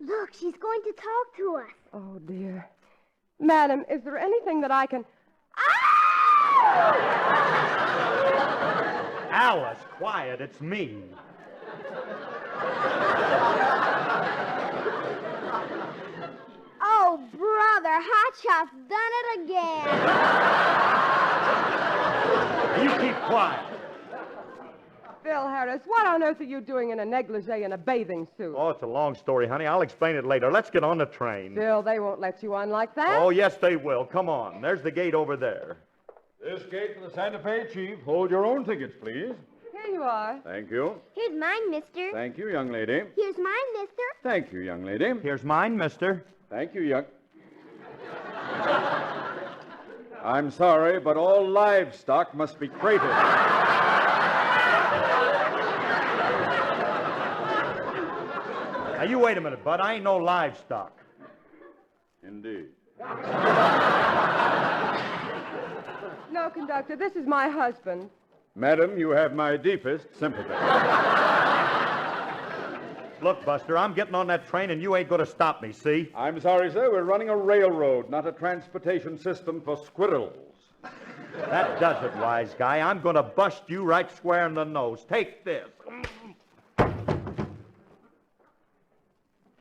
Speaker 23: Look, she's going to talk to us.
Speaker 21: Oh, dear. Madam, is there anything that I can...
Speaker 16: Alice, quiet. It's me.
Speaker 23: Oh, brother, Hotshot's done it again.
Speaker 16: You keep quiet.
Speaker 21: Phil Harris, what on earth are you doing in a negligee and a bathing suit?
Speaker 16: Oh, it's a long story, honey. I'll explain it later. Let's get on the train.
Speaker 21: Phil, they won't let you on like that.
Speaker 16: Oh, yes, they will. Come on. There's the gate over there.
Speaker 4: This gate for the Santa Fe, Chief. Hold your own tickets, please.
Speaker 21: Here you are.
Speaker 4: Thank you.
Speaker 23: Here's mine, mister.
Speaker 4: Thank you, young lady.
Speaker 23: Here's mine, mister.
Speaker 4: Thank you, young lady.
Speaker 16: Here's mine, mister.
Speaker 4: Thank you, young... I'm sorry, but all livestock must be crated.
Speaker 16: Now, you wait a minute, Bud. I ain't no livestock.
Speaker 4: Indeed.
Speaker 21: No, conductor, this is my husband.
Speaker 7: Madam, you have my deepest sympathy.
Speaker 13: Look, Buster, I'm getting on that train and you ain't going to stop me, see?
Speaker 7: I'm sorry, sir. We're running a railroad, not a transportation system for squirrels.
Speaker 13: That does it, wise guy. I'm going to bust you right square in the nose. Take this.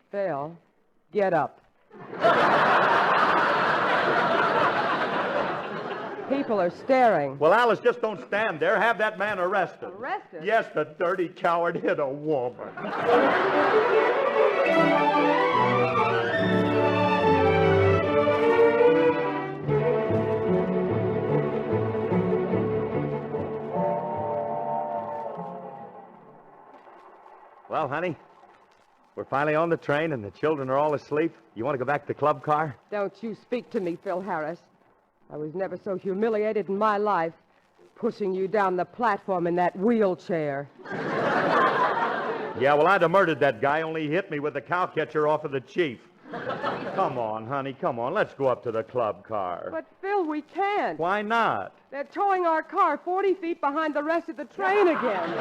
Speaker 21: Phil, get up. People are staring.
Speaker 13: Well, Alice, just don't stand there. Have that man arrested.
Speaker 21: Arrested?
Speaker 13: Yes, the dirty coward hit a woman. Well, honey, we're finally on the train and the children are all asleep. You want to go back to the club car?
Speaker 21: Don't you speak to me, Phil Harris. I was never so humiliated in my life, pushing you down the platform in that wheelchair.
Speaker 13: Yeah, well, I'd have murdered that guy, only he hit me with the cow catcher off of the chief. Come on, honey, come on. Let's go up to the club car.
Speaker 21: But, Phil, we can't.
Speaker 13: Why not?
Speaker 21: They're towing our car 40 feet behind the rest of the train again.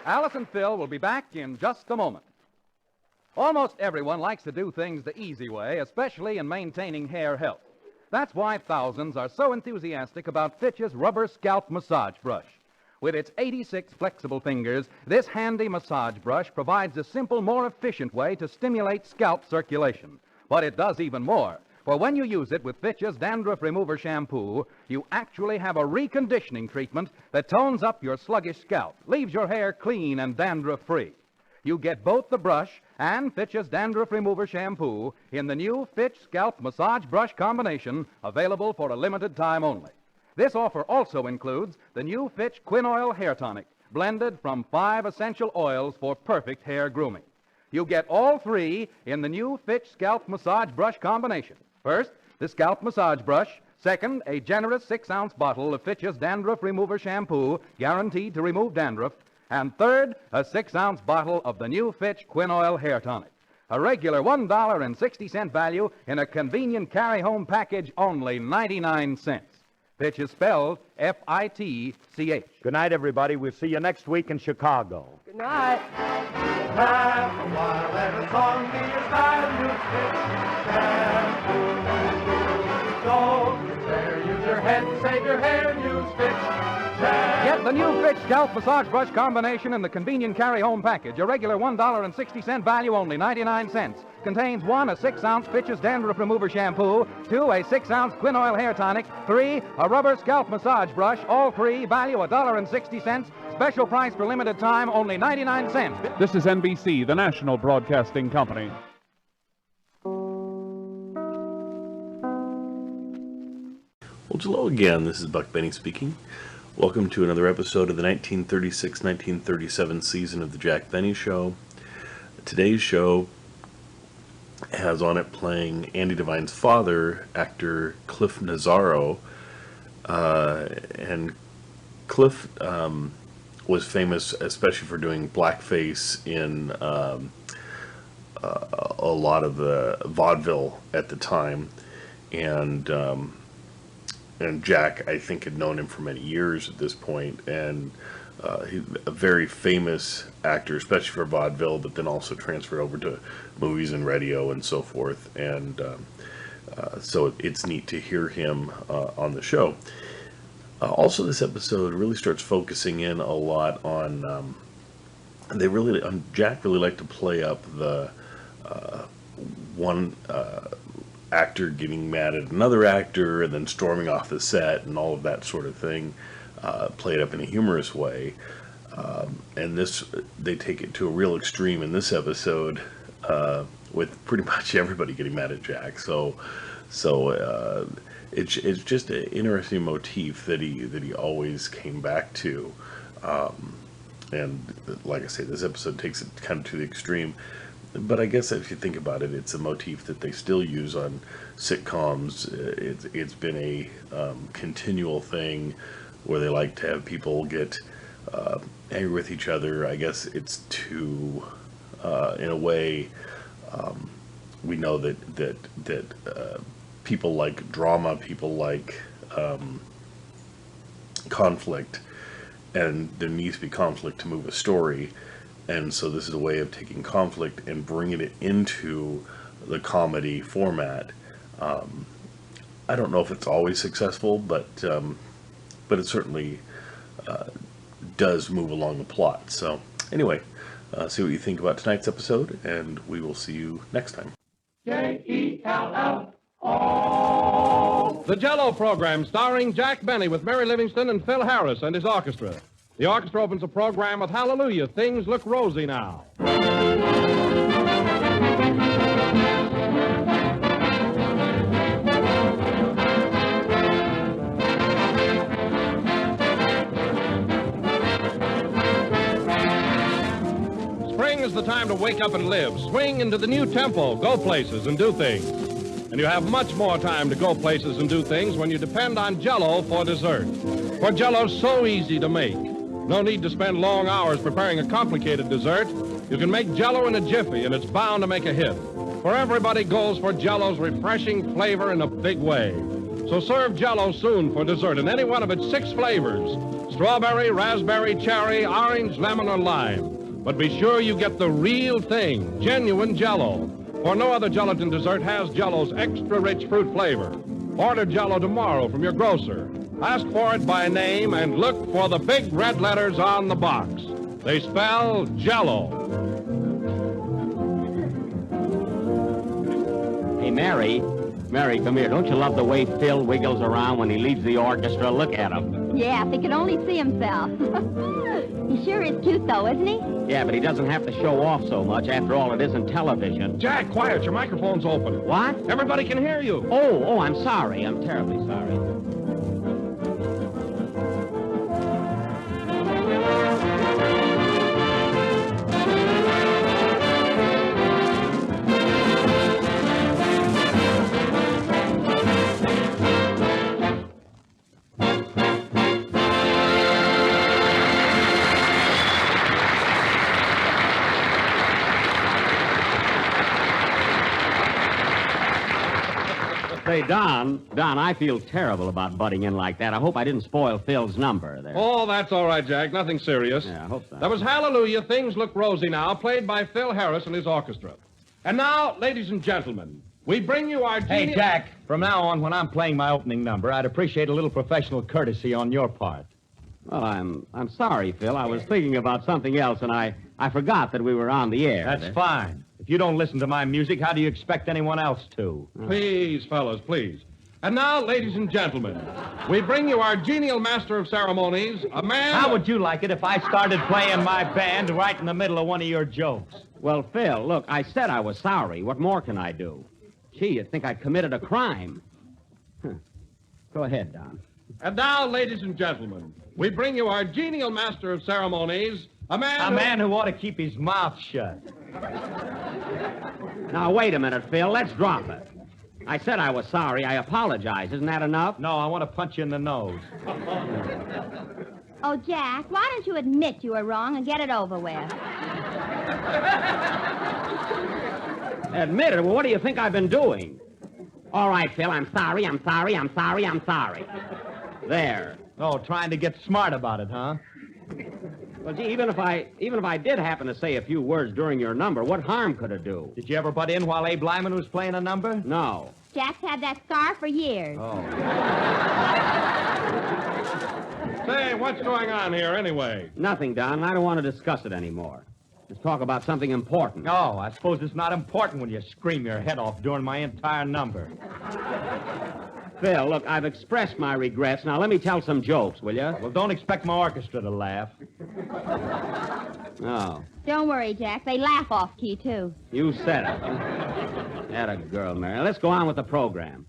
Speaker 19: Alice and Phil will be back in just a moment. Almost everyone likes to do things the easy way, especially in maintaining hair health. That's why thousands are so enthusiastic about Fitch's rubber scalp massage brush. With its 86 flexible fingers, this handy massage brush provides a simple, more efficient way to stimulate scalp circulation. But it does even more. For when you use it with Fitch's Dandruff Remover Shampoo, you actually have a reconditioning treatment that tones up your sluggish scalp, leaves your hair clean and dandruff-free. You get both the brush and Fitch's Dandruff Remover Shampoo in the new Fitch Scalp Massage Brush combination, available for a limited time only. This offer also includes the new Fitch Quin Oil Hair Tonic, blended from 5 essential oils for perfect hair grooming. You get all 3 in the new Fitch Scalp Massage Brush combination. First, the scalp massage brush. Second, a generous 6-ounce bottle of Fitch's Dandruff Remover Shampoo, guaranteed to remove dandruff. And third, a 6-ounce bottle of the new Fitch Quin Oil Hair Tonic. A regular $1.60 value in a convenient carry-home package, only 99 cents. Fitch is spelled F-I-T-C-H.
Speaker 13: Good night, everybody. We'll see you next week in Chicago.
Speaker 21: Good night.
Speaker 11: Laugh a while and a song be as bad as Don't despair, use your head to save your hair, use Fitch.
Speaker 19: Get the new Fitch Scalp Massage Brush combination in the convenient carry-home package. A regular $1.60 value, only 99 cents. Contains 1, a 6-ounce Fitch's Dandruff Remover Shampoo, 2, a 6-ounce Quin Oil Hair Tonic, 3, a rubber scalp massage brush, all 3, value $1.60. Special price for limited time, only 99 cents.
Speaker 18: This is NBC, the national broadcasting company.
Speaker 6: Well, hello again. This is Buck Benny speaking. Welcome to another episode of the 1936-1937 season of the Jack Benny Show. Today's show has on it playing Andy Devine's father, actor Cliff Nazaro. And Cliff was famous especially for doing blackface in a lot of the vaudeville at the time. And Jack, I think, had known him for many years at this point, and he's a very famous actor, especially for vaudeville, but then also transferred over to movies and radio and so forth, and so it's neat to hear him on the show. Also, this episode really starts focusing in a lot on, Jack really liked to play up the one actor getting mad at another actor and then storming off the set and all of that sort of thing, played up in a humorous way. And they take it to a real extreme in this episode, with pretty much everybody getting mad at Jack. So it's just an interesting motif that he always came back to. And like I say, this episode takes it kind of to the extreme. But I guess if you think about it, it's a motif that they still use on sitcoms. It's been a continual thing where they like to have people get angry with each other. I guess it's to, in a way, We know that people like drama, people like conflict, and there needs to be conflict to move a story. And so this is a way of taking conflict and bringing it into the comedy format. I don't know if it's always successful, but it certainly does move along the plot. So anyway, see what you think about tonight's episode, and we will see you next time.
Speaker 8: J-E-L-L-O. The Jell-O program starring Jack Benny with Mary Livingston and Phil Harris and his orchestra. The orchestra opens the program with Hallelujah, Things Look Rosy Now. Spring is the time to wake up and live. Swing into the new tempo, go places and do things. And you have much more time to go places and do things when you depend on Jell-O for dessert. For Jell-O's so easy to make. No need to spend long hours preparing a complicated dessert. You can make Jell-O in a jiffy, and it's bound to make a hit. For everybody goes for Jell-O's refreshing flavor in a big way. So serve Jell-O soon for dessert in any one of its 6 flavors: strawberry, raspberry, cherry, orange, lemon, or lime. But be sure you get the real thing, genuine Jell-O. For no other gelatin dessert has Jell-O's extra rich fruit flavor. Order Jell-O tomorrow from your grocer. Ask for it by name and look for the big red letters on the box. They spell Jell-O.
Speaker 9: Hey, Mary. Mary, come here. Don't you love the way Phil wiggles around when he leads the orchestra? Look at him.
Speaker 10: Yeah, if he could only see himself. He sure is cute, though, isn't he?
Speaker 9: Yeah, but he doesn't have to show off so much. After all, it isn't television.
Speaker 8: Jack, quiet. Your microphone's open.
Speaker 9: What?
Speaker 8: Everybody can hear you.
Speaker 9: Oh, I'm sorry. I'm terribly sorry. Say, Don, I feel terrible about butting in like that. I hope I didn't spoil Phil's number there.
Speaker 8: Oh, that's all right, Jack. Nothing serious.
Speaker 9: Yeah, I hope so.
Speaker 8: That was Hallelujah, Things Look Rosy Now, played by Phil Harris and his orchestra. And now, ladies and gentlemen, we bring you our...
Speaker 12: Hey, Jack, from now on, when I'm playing my opening number, I'd appreciate a little professional courtesy on your part.
Speaker 9: Well, I'm sorry, Phil. I was thinking about something else, and I forgot that we were on the air.
Speaker 12: That's fine. If you don't listen to my music, how do you expect anyone else to?
Speaker 8: Please, fellas, please. And now, ladies and gentlemen, we bring you our genial master of ceremonies, a man...
Speaker 12: How would you like it if I started playing my band right in the middle of one of your jokes?
Speaker 9: Well, Phil, look, I said I was sorry. What more can I do? Gee, you'd think I'd committed a crime. Go ahead, Don.
Speaker 8: And now, ladies and gentlemen, we bring you our genial master of ceremonies, a man
Speaker 12: who ought to keep his mouth shut.
Speaker 9: Now, wait a minute, Phil. Let's drop it. I said I was sorry. I apologize. Isn't that enough?
Speaker 12: No, I want to punch you in the nose.
Speaker 10: Oh, Jack, why don't you admit you were wrong and get it over with?
Speaker 9: Admit it? Well, what do you think I've been doing? All right, Phil, I'm sorry. There.
Speaker 12: Oh, trying to get smart about it, huh?
Speaker 9: Well, gee, even if I did happen to say a few words during your number, what harm could it do?
Speaker 12: Did you ever butt in while Abe Lyman was playing a number?
Speaker 9: No.
Speaker 10: Jack's had that scar for years.
Speaker 12: Oh.
Speaker 8: Say, what's going on here anyway?
Speaker 9: Nothing, Don. I don't want to discuss it anymore. Let's talk about something important.
Speaker 12: Oh, I suppose it's not important when you scream your head off during my entire number.
Speaker 9: Phil, look, I've expressed my regrets. Now, let me tell some jokes, will you?
Speaker 12: Well, don't expect my orchestra to laugh.
Speaker 9: Oh.
Speaker 10: Don't worry, Jack. They laugh off key, too.
Speaker 9: You said it. Atta girl, Mary. Let's go on with the program.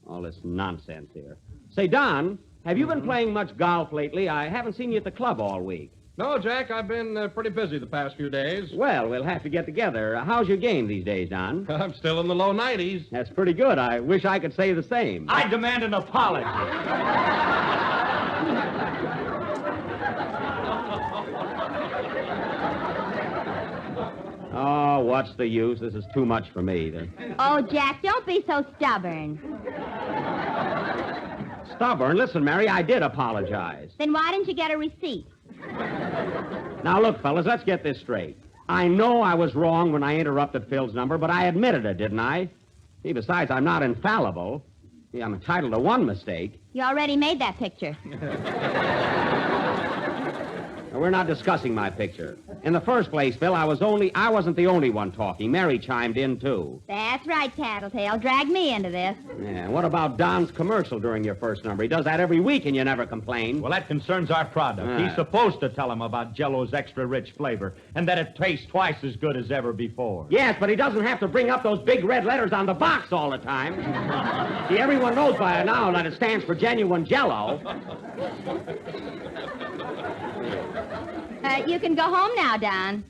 Speaker 9: All this nonsense here. Say, Don, have you been playing much golf lately? I haven't seen you at the club all week.
Speaker 8: No, Jack, I've been pretty busy the past few days.
Speaker 9: Well, we'll have to get together. How's your game these days, Don?
Speaker 8: I'm still in the low 90s.
Speaker 9: That's pretty good. I wish I could say the same.
Speaker 12: I demand an apology.
Speaker 9: Oh, what's the use? This is too much for me.
Speaker 10: Oh, Jack, don't be so stubborn.
Speaker 9: Stubborn? Listen, Mary, I did apologize.
Speaker 10: Then why didn't you get a receipt?
Speaker 9: Now, look, fellas, let's get this straight. I know I was wrong when I interrupted Phil's number, but I admitted it, didn't I? See, besides, I'm not infallible. See, I'm entitled to one mistake.
Speaker 10: You already made that picture.
Speaker 9: Now, we're not discussing my picture. In the first place, Phil, I wasn't the only one talking. Mary chimed in, too.
Speaker 10: That's right, Tattletale. Drag me into this.
Speaker 9: Yeah, what about Don's commercial during your first number? He does that every week and you never complain.
Speaker 12: Well, that concerns our product. He's supposed to tell him about Jell-O's extra rich flavor and that it tastes twice as good as ever before.
Speaker 9: Yes, but he doesn't have to bring up those big red letters on the box all the time. See, everyone knows by now that it stands for genuine Jell-O.
Speaker 10: You can go home now, Don.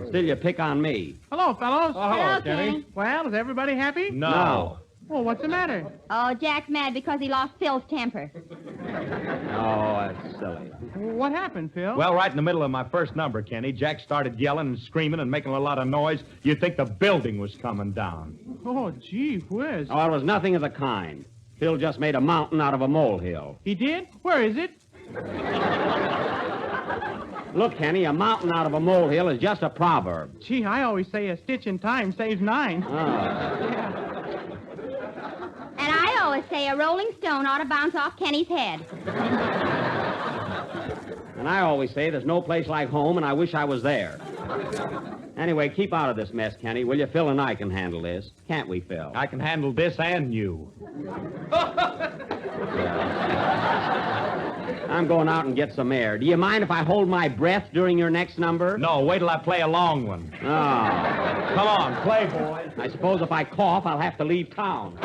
Speaker 9: Still you pick on me.
Speaker 5: Hello, fellows.
Speaker 10: Oh, hello, Kenny.
Speaker 5: Well, is everybody happy?
Speaker 9: No.
Speaker 5: Well, what's the matter?
Speaker 10: Oh, Jack's mad because he lost Phil's temper.
Speaker 9: Oh, that's silly.
Speaker 5: What happened, Phil?
Speaker 12: Well, right in the middle of my first number, Kenny, Jack started yelling and screaming and making a lot of noise. You'd think the building was coming down.
Speaker 5: Oh, gee whiz.
Speaker 9: Oh, it was nothing of the kind. Phil just made a mountain out of a molehill.
Speaker 5: He did? Where is it?
Speaker 9: Look, Kenny, a mountain out of a molehill is just a proverb.
Speaker 5: Gee, I always say a stitch in time saves 9.
Speaker 9: Oh.
Speaker 10: And I always say a rolling stone ought to bounce off Kenny's head.
Speaker 9: And I always say there's no place like home, and I wish I was there. Anyway, keep out of this mess, Kenny, will you? Phil and I can handle this. Can't we, Phil?
Speaker 12: I can handle this and you.
Speaker 9: I'm going out and get some air. Do you mind if I hold my breath during your next number?
Speaker 12: No, wait till I play a long one.
Speaker 9: Oh.
Speaker 12: Come on, play, boys.
Speaker 9: I suppose if I cough, I'll have to leave town.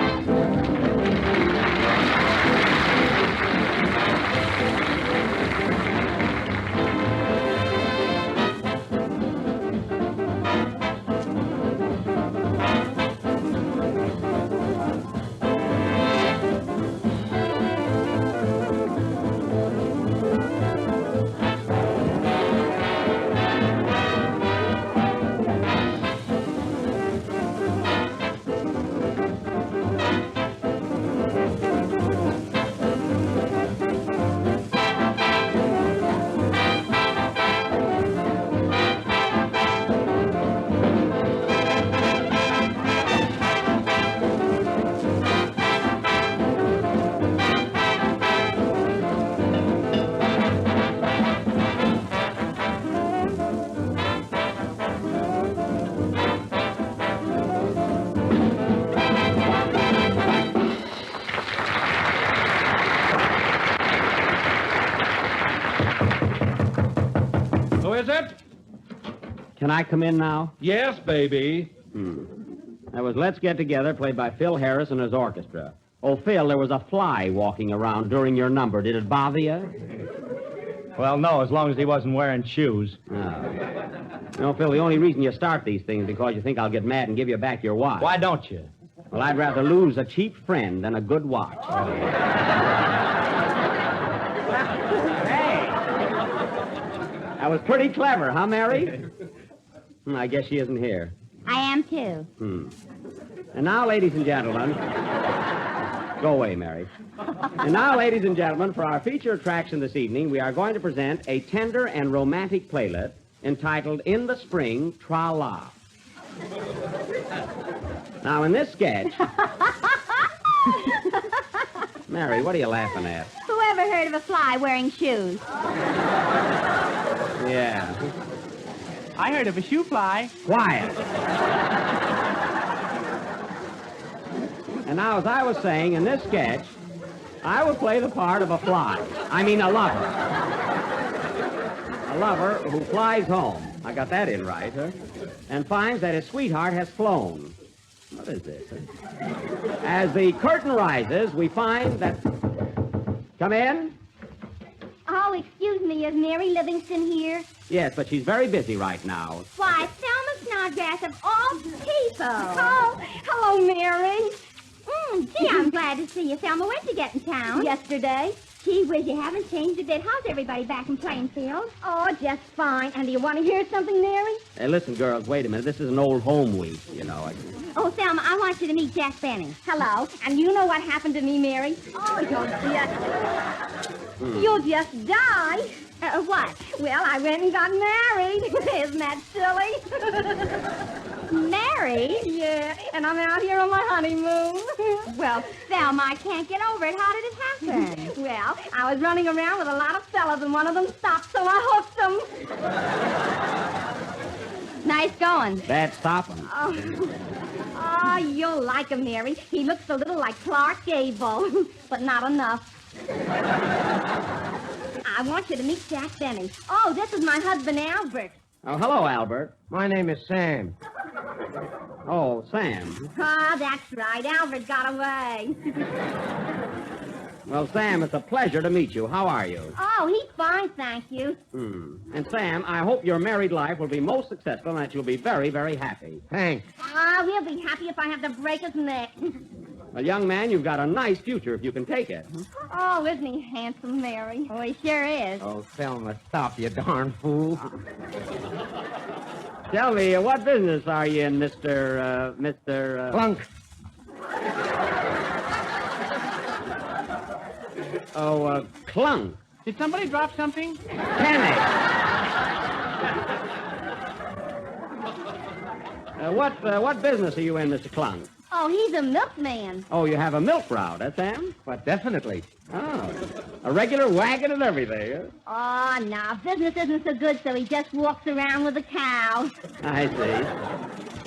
Speaker 12: Who is it?
Speaker 9: Can I come in now?
Speaker 12: Yes, baby.
Speaker 9: That was Let's Get Together, played by Phil Harris and his orchestra. Oh, Phil, there was a fly walking around during your number. Did it bother you?
Speaker 12: Well, no, as long as he wasn't wearing shoes.
Speaker 9: No, Phil, the only reason you start these things is because you think I'll get mad and give you back your watch.
Speaker 12: Why don't you?
Speaker 9: Well, I'd rather lose a cheap friend than a good watch. Hey! That was pretty clever, huh, Mary? I guess she isn't here.
Speaker 10: I am, too.
Speaker 9: And now, ladies and gentlemen... Go away, Mary. And now, ladies and gentlemen, for our feature attraction this evening, we are going to present a tender and romantic playlet entitled In the Spring, Tra-La. Now, in this sketch... Mary, what are you laughing at?
Speaker 10: Whoever heard of a fly wearing shoes?
Speaker 9: Yeah.
Speaker 5: I heard of a shoe fly.
Speaker 9: Quiet. And now, as I was saying, in this sketch, I will play the part of a fly. I mean, a lover. A lover who flies home. I got that in right, huh? And finds that his sweetheart has flown. What is this? As the curtain rises, we find that... Come in?
Speaker 23: Oh, excuse me, is Mary Livingston here?
Speaker 9: Yes, but she's very busy right now.
Speaker 23: Why, Thelma Snodgrass of all people. Oh, hello, Mary. Gee, I'm glad to see you, Thelma. When'd you get in town? Yesterday.
Speaker 10: Gee whiz, you haven't changed a bit. How's everybody back in Plainfield? Oh, just fine. And do you want to hear something, Mary?
Speaker 9: Hey, listen, girls, wait a minute. This is an old home week, you know.
Speaker 10: Oh, Thelma, I want you to meet Jack Benny. Hello. And you know what happened to me, Mary? Oh, you'll just die. What? Well, I went and got married. Isn't that silly? Married? Yeah, and I'm out here on my honeymoon. Well, Thelma, I can't get over it. How did it happen? Well, I was running around with a lot of fellas, and one of them stopped, so I hooked him. Nice going.
Speaker 9: Bad stopping.
Speaker 10: Oh, you'll like him, Mary. He looks a little like Clark Gable, but not enough. I want you to meet Jack Benny. Oh, this is my husband, Albert.
Speaker 9: Oh, hello, Albert.
Speaker 2: My name is Sam.
Speaker 9: Oh, Sam.
Speaker 10: Ah, that's right. Albert got away.
Speaker 9: Well, Sam, it's a pleasure to meet you. How are you?
Speaker 10: Oh, he's fine, thank you.
Speaker 9: And, Sam, I hope your married life will be most successful and that you'll be very, very happy.
Speaker 2: Thanks.
Speaker 10: Ah, we'll be happy if I have to break his neck.
Speaker 9: Well, young man, you've got a nice future if you can take it.
Speaker 10: Oh, isn't he handsome, Mary? Oh, he sure is.
Speaker 2: Oh, Thelma, stop, you darn fool.
Speaker 9: Tell me, what business are you in, Mr.
Speaker 2: Clunk.
Speaker 9: Oh, Clunk.
Speaker 5: Did somebody drop something?
Speaker 9: Kenny. What business are you in, Mr. Clunk?
Speaker 10: Oh, he's a milkman.
Speaker 9: Oh, you have a milk route, eh, Sam?
Speaker 2: But definitely.
Speaker 9: Oh, a regular wagon and everything, huh?
Speaker 10: Oh, no, business isn't so good, so he just walks around with a cow.
Speaker 9: I see.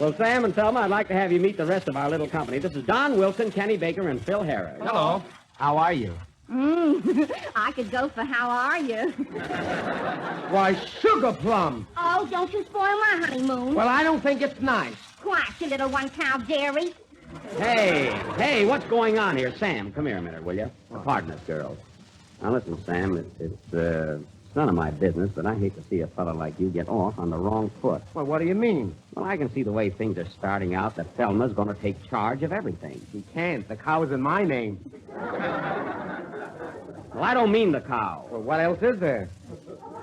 Speaker 9: Well, Sam and Thelma, I'd like to have you meet the rest of our little company. This is Don Wilson, Kenny Baker, and Phil Harris.
Speaker 2: Hello. How are you?
Speaker 10: I could go for how are you?
Speaker 2: Why, sugar plum.
Speaker 10: Oh, don't you spoil my honeymoon.
Speaker 2: Well, I don't think it's nice.
Speaker 10: Quack, you little one-cow dairy.
Speaker 9: Hey, what's going on here? Sam, come here a minute, will you? Pardon us, girls. Now, listen, Sam, it's none of my business, but I hate to see a fellow like you get off on the wrong foot.
Speaker 2: Well, what do you mean?
Speaker 9: Well, I can see the way things are starting out that Thelma's going to take charge of everything.
Speaker 2: She can't. The cow is in my name.
Speaker 9: Well, I don't mean the cow.
Speaker 2: Well, what else is there?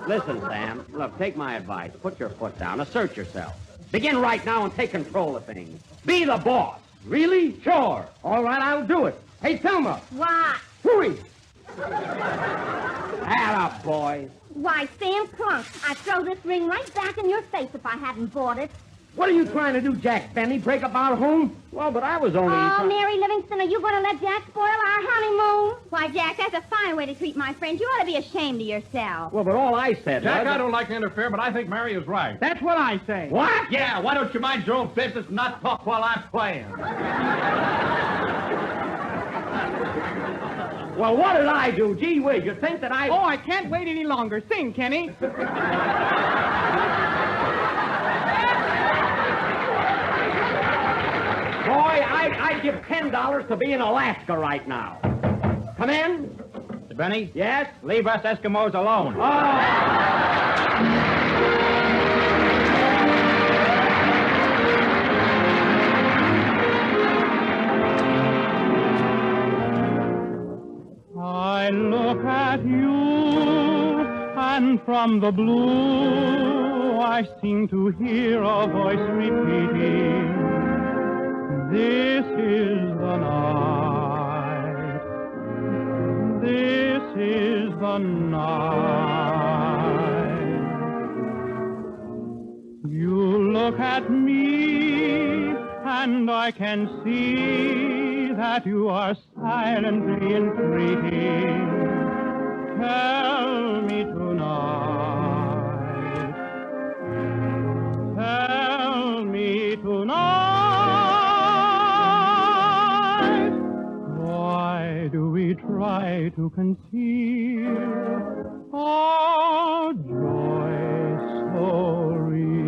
Speaker 9: Listen, Sam, look, take my advice. Put your foot down. Assert yourself. Begin right now and take control of things. Be the boss.
Speaker 2: Really? Sure. All right, I'll do it. Hey, Thelma.
Speaker 10: What?
Speaker 2: Hurry.
Speaker 9: Atta boy.
Speaker 10: Why, Sam Clunk, I'd throw this ring right back in your face if I hadn't bought it.
Speaker 2: What are you trying to do, Jack Benny? Break up our home?
Speaker 9: Well, but I was only...
Speaker 10: Oh, Mary Livingston, are you going to let Jack spoil our honeymoon? Why, Jack, that's a fine way to treat my friend. You ought to be ashamed of yourself.
Speaker 9: Well, but all I said
Speaker 12: Jack,
Speaker 9: was...
Speaker 12: I don't like to interfere, but I think Mary is right.
Speaker 5: That's what I say.
Speaker 9: What?
Speaker 12: Yeah, why don't you mind your own business and not talk while I'm playing?
Speaker 2: Well, what did I do? Gee whiz, you think that I...
Speaker 5: Oh, I can't wait any longer. Sing, Kenny.
Speaker 2: Boy, I'd give $10 to be in Alaska right now. Come in.
Speaker 12: Mr. Benny?
Speaker 2: Yes?
Speaker 12: Leave us Eskimos alone.
Speaker 5: I look at you, and from the blue I seem to hear a voice repeating, this is the night, this is the night. You look at me, and I can see that you are silently entreating. Tell me tonight, tell me tonight, why do we try to conceal our joy so real?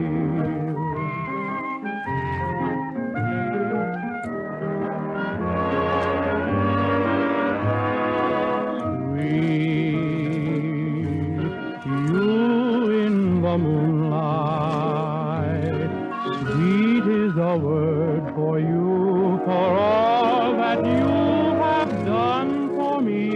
Speaker 5: Moonlight, sweet is the word for you, for all that you have done for me.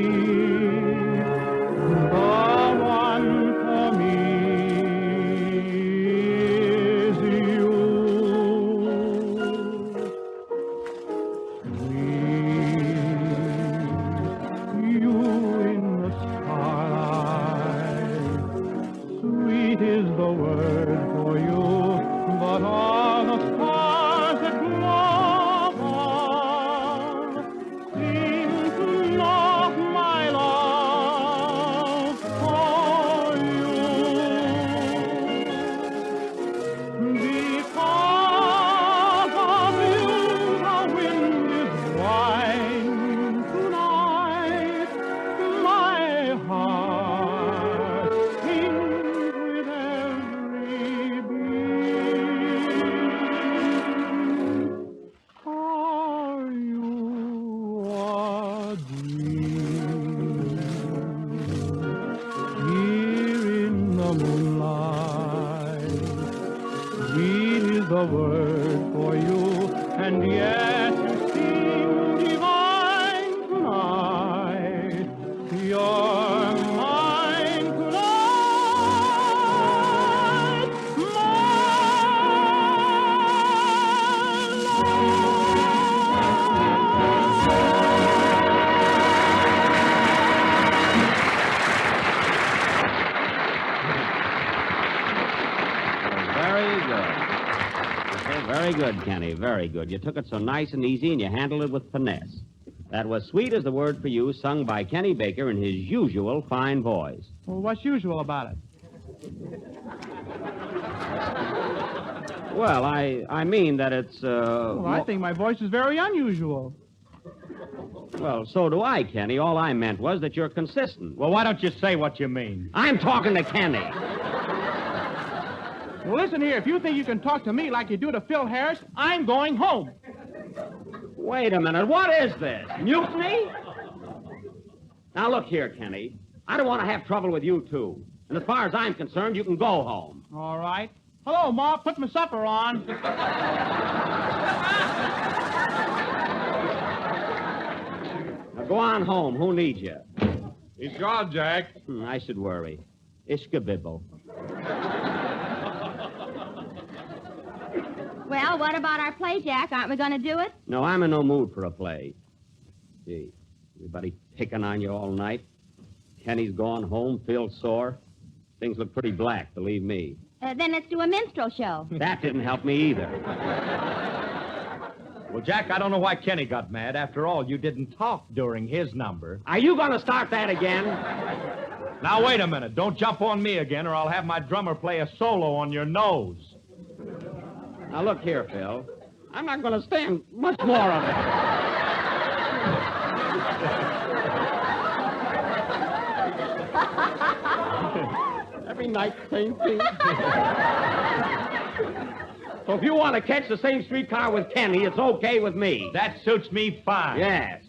Speaker 5: word for you, and yet you seem divine tonight. You're mine tonight,
Speaker 9: Very good. Very good, Kenny. Very good. You took it so nice and easy, and you handled it with finesse. That was Sweet as the Word for You, sung by Kenny Baker in his usual fine voice.
Speaker 5: Well, what's usual about it?
Speaker 9: Well, I mean that it's,
Speaker 5: Well, I think my voice is very unusual.
Speaker 9: Well, so do I, Kenny. All I meant was that you're consistent.
Speaker 12: Well, why don't you say what you mean?
Speaker 9: I'm talking to Kenny.
Speaker 5: Well, listen here. If you think you can talk to me like you do to Phil Harris, I'm going home.
Speaker 9: Wait a minute. What is this? Mutiny? Now, look here, Kenny. I don't want to have trouble with you, too. And as far as I'm concerned, you can go home.
Speaker 5: All right. Hello, Ma. Put my supper on.
Speaker 9: Now, go on home. Who needs you?
Speaker 8: He's gone, Jack.
Speaker 9: I should worry. Ishkabibble.
Speaker 10: Well, what about our play, Jack? Aren't we going to do it?
Speaker 9: No, I'm in no mood for a play. Gee, everybody picking on you all night. Kenny's gone home, Phil's sore. Things look pretty black, believe me.
Speaker 10: Then let's do a minstrel show.
Speaker 9: That didn't help me either.
Speaker 12: Well, Jack, I don't know why Kenny got mad. After all, you didn't talk during his number.
Speaker 9: Are you going to start that again?
Speaker 12: Now, wait a minute. Don't jump on me again, or I'll have my drummer play a solo on your nose.
Speaker 9: Now, look here, Phil. I'm not going to stand much more of it. Every night, same thing. So if you want to catch the same streetcar with Kenny, it's okay with me.
Speaker 12: That suits me fine.
Speaker 9: Yes.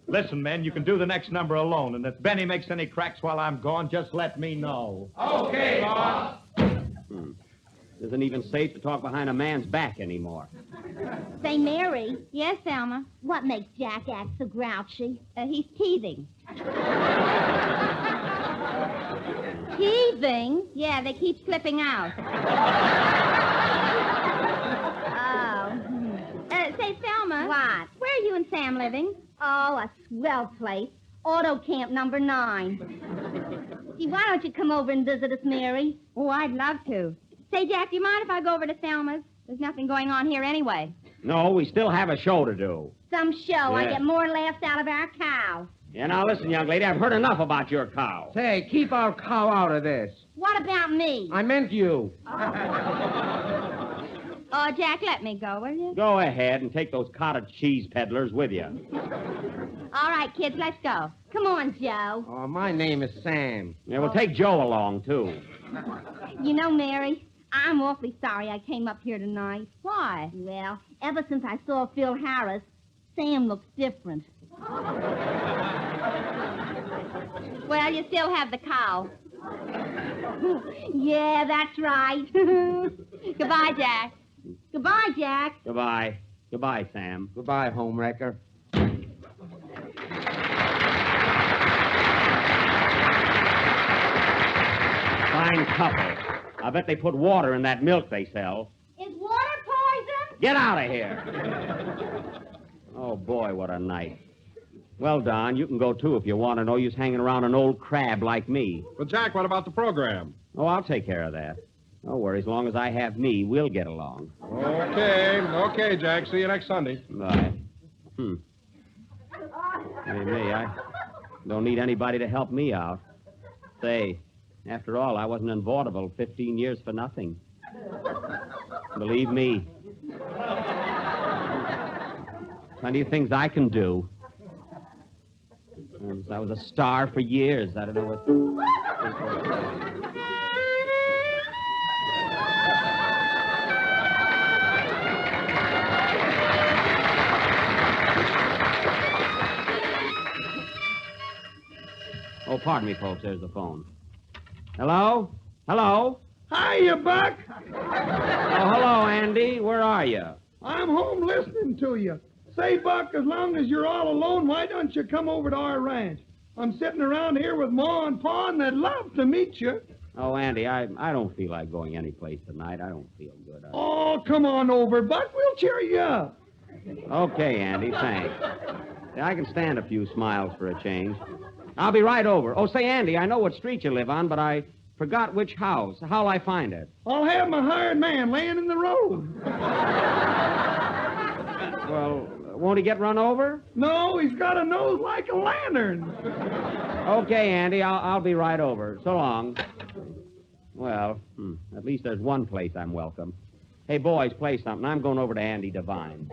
Speaker 12: Listen, men, you can do the next number alone, and if Benny makes any cracks while I'm gone, just let me know.
Speaker 11: Okay, boss.
Speaker 9: Isn't even safe to talk behind a man's back anymore.
Speaker 10: Say, Mary.
Speaker 23: Yes, Thelma? What makes Jack act so grouchy?
Speaker 10: He's teething.
Speaker 23: Teething?
Speaker 10: Yeah, they keep slipping out. Say, Thelma.
Speaker 23: What?
Speaker 10: Where are you and Sam living?
Speaker 23: Oh, a swell place. Auto camp number 9. Gee, why don't you come over and visit us, Mary?
Speaker 10: Oh, I'd love to. Say, Jack, do you mind if I go over to Thelma's? There's nothing going on here anyway.
Speaker 9: No, we still have a show to do.
Speaker 23: Some show. I
Speaker 9: Yeah.
Speaker 23: get more laughs out of our cow.
Speaker 9: Yeah, now listen, young lady, I've heard enough about your cow.
Speaker 2: Say, keep our cow out of this.
Speaker 23: What about me?
Speaker 2: I meant you.
Speaker 10: Oh, Jack, let me go, will you?
Speaker 9: Go ahead and take those cottage cheese peddlers with you.
Speaker 10: All right, kids, let's go.
Speaker 23: Come on, Joe.
Speaker 2: Oh, my name is Sam.
Speaker 9: Yeah, we'll take Joe along, too.
Speaker 23: You know, Mary, I'm awfully sorry I came up here tonight.
Speaker 10: Why?
Speaker 23: Well, ever since I saw Phil Harris, Sam looks different.
Speaker 10: Well, you still have the cow.
Speaker 23: Yeah, that's right.
Speaker 10: Goodbye, Jack.
Speaker 23: Goodbye, Jack.
Speaker 9: Goodbye. Goodbye, Sam.
Speaker 2: Goodbye, homewrecker.
Speaker 9: Fine couple. I bet they put water in that milk they sell.
Speaker 23: Is water poison?
Speaker 9: Get out of here. Oh, boy, what a night. Well, Don, you can go, too, if you want to know you's hanging around an old crab like me.
Speaker 8: Well, Jack, what about the program?
Speaker 9: Oh, I'll take care of that. Don't worry, as long as I have me, we'll get along.
Speaker 8: Okay, Jack. See you next Sunday.
Speaker 9: Bye. Hey, me, I don't need anybody to help me out. Say, after all, I wasn't in vaudeville 15 years for nothing. Believe me. Plenty of things I can do. I was a star for years. I don't know what... Oh, pardon me, folks. There's the phone. Hello? Hello?
Speaker 14: Hiya, Buck.
Speaker 2: Oh, hello, Andy. Where are you?
Speaker 14: I'm home listening to you. Say, Buck, as long as you're all alone, why don't you come over to our ranch? I'm sitting around here with Ma and Pa, and they'd love to meet you.
Speaker 2: Oh, Andy, I don't feel like going anyplace tonight. I don't feel good.
Speaker 14: Oh, come on over, Buck. We'll cheer you up.
Speaker 2: Okay, Andy, thanks. Yeah, I can stand a few smiles for a change. I'll be right over. Oh, say, Andy, I know what street you live on, but I forgot which house. How'll I find it?
Speaker 14: I'll have my hired man laying in the road.
Speaker 2: Well, won't he get run over?
Speaker 14: No, he's got a nose like a lantern.
Speaker 2: Okay, Andy, I'll be right over. So long. Well, at least there's one place I'm welcome. Hey, boys, play something. I'm going over to Andy Devine.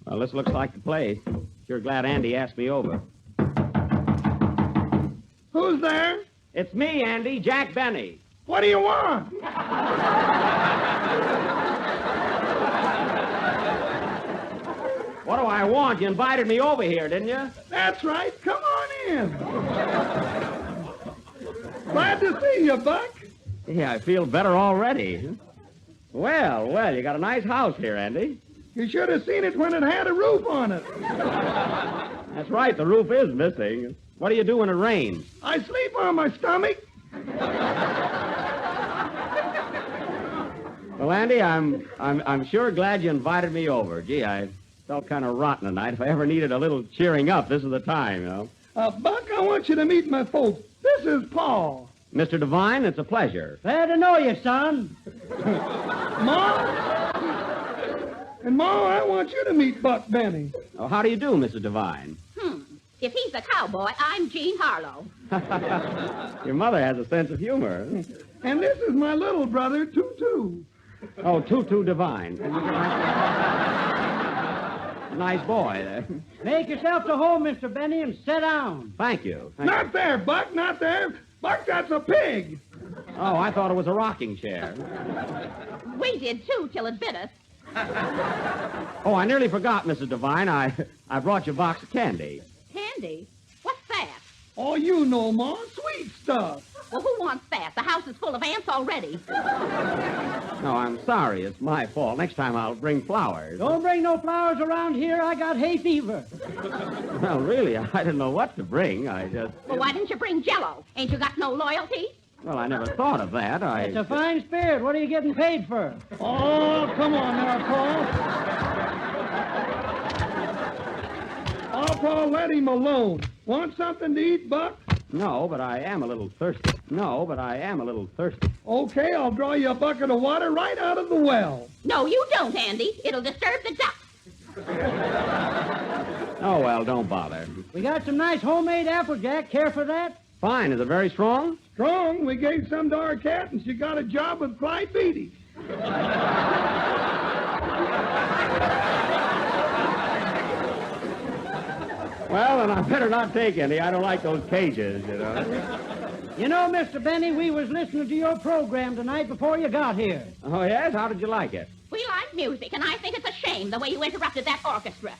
Speaker 2: Well, this looks like the place. Sure glad Andy asked me over.
Speaker 14: Who's there?
Speaker 2: It's me, Andy, Jack Benny.
Speaker 14: What do you want?
Speaker 2: What do I want? You invited me over here, didn't you?
Speaker 14: That's right. Come on in. Glad to see you, Buck.
Speaker 2: Yeah, I feel better already. Well, you got a nice house here, Andy.
Speaker 14: You should have seen it when it had a roof on it.
Speaker 2: That's right, the roof is missing. What do you do when it rains?
Speaker 14: I sleep on my stomach.
Speaker 2: Well, Andy, I'm sure glad you invited me over. Gee, I felt kind of rotten tonight. If I ever needed a little cheering up, this is the time, you know.
Speaker 14: Buck, I want you to meet my folks. This is Paul.
Speaker 2: Mr. Devine, it's a pleasure.
Speaker 15: Glad to know you, son.
Speaker 14: Ma? And Ma, I want you to meet Buck Benny.
Speaker 2: Oh, how do you do, Mr. Devine?
Speaker 17: If he's a cowboy, I'm Jean Harlow.
Speaker 2: Your mother has a sense of humor.
Speaker 14: And this is my little brother, Tutu.
Speaker 2: Oh, Tutu Devine. Nice boy there.
Speaker 15: Make yourself to home, Mr. Benny, and sit down.
Speaker 2: Thank you.
Speaker 14: Not there, Buck, not there. Buck, that's a pig.
Speaker 2: Oh, I thought it was a rocking chair.
Speaker 17: We did too, till it bit us.
Speaker 2: Oh, I nearly forgot, Mrs. Devine. I brought you a box of candy.
Speaker 17: Candy? What's that?
Speaker 14: Oh, you know, Ma, sweet stuff.
Speaker 17: Well, who wants that? The house is full of ants already.
Speaker 2: No, I'm sorry. It's my fault. Next time I'll bring flowers.
Speaker 15: Don't bring no flowers around here. I got hay fever.
Speaker 2: Well, really, I didn't know what to bring. I just...
Speaker 17: Well, why didn't you bring Jell-O? Ain't you got no loyalty?
Speaker 2: Well, I never thought of that.
Speaker 15: It's a fine spirit. What are you getting paid for?
Speaker 14: Oh, come on now, Paul. Oh, Paul, let him alone. Want something to eat, Buck?
Speaker 2: No, but I am a little thirsty.
Speaker 14: Okay, I'll draw you a bucket of water right out of the well.
Speaker 17: No, you don't, Andy. It'll disturb the ducks.
Speaker 2: Oh, well, don't bother.
Speaker 15: We got some nice homemade applejack. Care for that?
Speaker 2: Fine. Is it very strong?
Speaker 14: Strong. We gave some to our cat, and she got a job with Clyde Beatty.
Speaker 2: Well, then I better not take any. I don't like those cages, you know.
Speaker 15: You know, Mr. Benny, we was listening to your program tonight before you got here.
Speaker 2: Oh, yes? How did you like it?
Speaker 17: We like music, and I think it's a shame the way you interrupted that orchestra.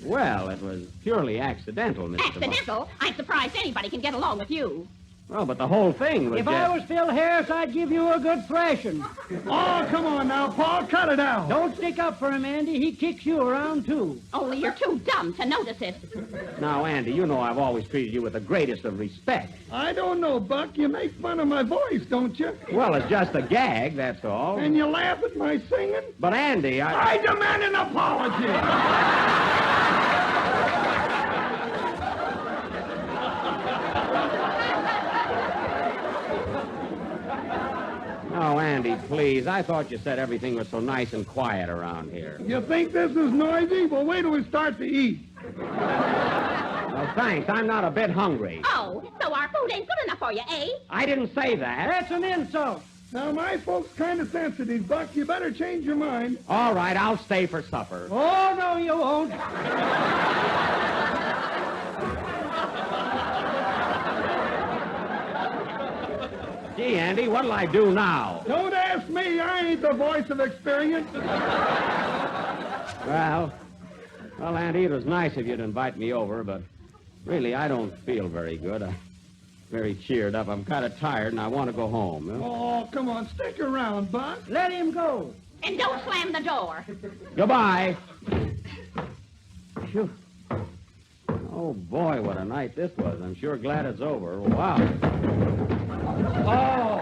Speaker 2: Well, it was purely accidental, Mr.
Speaker 17: Accidental? I'm surprised anybody can get along with you.
Speaker 2: Well, but the whole thing was
Speaker 15: If I was Phil Harris, I'd give you a good thrashing.
Speaker 14: Oh, come on now, Paul. Cut it out.
Speaker 15: Don't stick up for him, Andy. He kicks you around, too.
Speaker 17: Only you're too dumb to notice it.
Speaker 2: Now, Andy, you know I've always treated you with the greatest of respect.
Speaker 14: I don't know, Buck. You make fun of my voice, don't you?
Speaker 2: Well, it's just a gag, that's all.
Speaker 14: And you laugh at my singing?
Speaker 2: But, Andy,
Speaker 14: I demand an apology.
Speaker 2: Oh, Andy, please. I thought you said everything was so nice and quiet around here.
Speaker 14: You think this is noisy? Well, wait till we start to eat.
Speaker 2: Well, thanks. I'm not a bit hungry.
Speaker 17: Oh, so our food ain't good enough for you, eh?
Speaker 2: I didn't say that.
Speaker 15: That's an insult.
Speaker 14: Now, my folks kind of sensitive, Buck. You better change your mind.
Speaker 2: All right, I'll stay for supper.
Speaker 15: Oh, no, you won't.
Speaker 2: Gee, Andy, what'll I do now?
Speaker 14: Don't ask me. I ain't the voice of experience.
Speaker 2: Well, Andy, it was nice of you to invite me over, but really, I don't feel very good. I'm very cheered up. I'm kind of tired, and I want to go home. Huh?
Speaker 14: Oh, come on. Stick around, Buck.
Speaker 15: Let him go.
Speaker 17: And don't slam the door.
Speaker 2: Goodbye. Phew. Oh, boy, what a night this was. I'm sure glad it's over. Wow. Oh.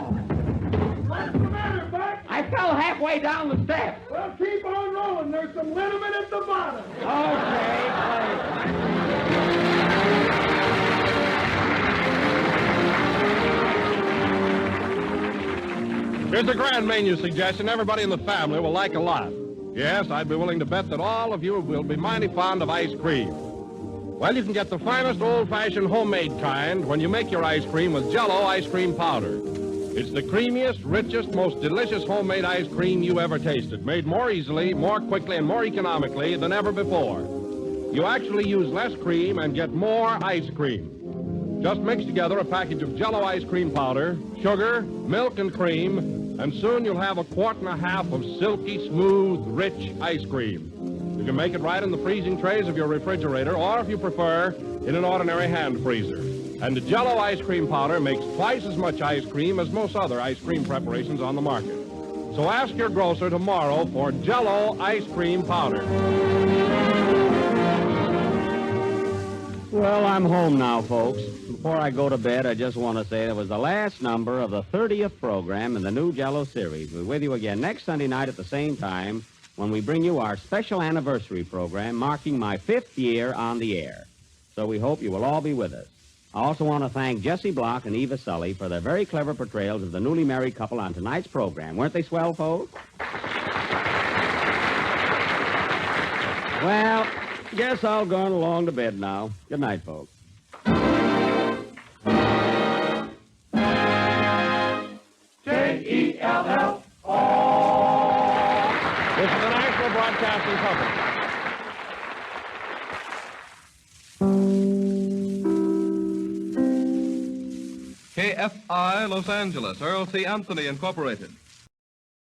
Speaker 14: What's the matter, Buck?
Speaker 2: I fell halfway down the steps.
Speaker 14: Well, keep on rolling. There's some liniment at the bottom.
Speaker 8: Here's a grand menu suggestion everybody in the family will like a lot. Yes, I'd be willing to bet that all of you will be mighty fond of ice cream. Well, you can get the finest old-fashioned homemade kind when you make your ice cream with Jell-O ice cream powder. It's the creamiest, richest, most delicious homemade ice cream you ever tasted, made more easily, more quickly, and more economically than ever before. You actually use less cream and get more ice cream. Just mix together a package of Jell-O ice cream powder, sugar, milk, and cream, and soon you'll have 1.5 quarts of silky, smooth, rich ice cream. You can make it right in the freezing trays of your refrigerator, or if you prefer, in an ordinary hand freezer. And the Jell-O ice cream powder makes twice as much ice cream as most other ice cream preparations on the market. So ask your grocer tomorrow for Jell-O ice cream powder.
Speaker 2: Well, I'm home now, folks. Before I go to bed, I just want to say that was the last number of the 30th program in the new Jell-O series. We're with you again next Sunday night at the same time when we bring you our special anniversary program marking my 5th year on the air. So we hope you will all be with us. I also want to thank Jesse Block and Eva Sully for their very clever portrayals of the newly married couple on tonight's program. Weren't they swell, folks? Well, guess I'll go along to bed now. Good night, folks.
Speaker 14: Jell.
Speaker 8: This is the National Broadcasting Company.
Speaker 1: KFI Los Angeles, Earl C. Anthony Incorporated.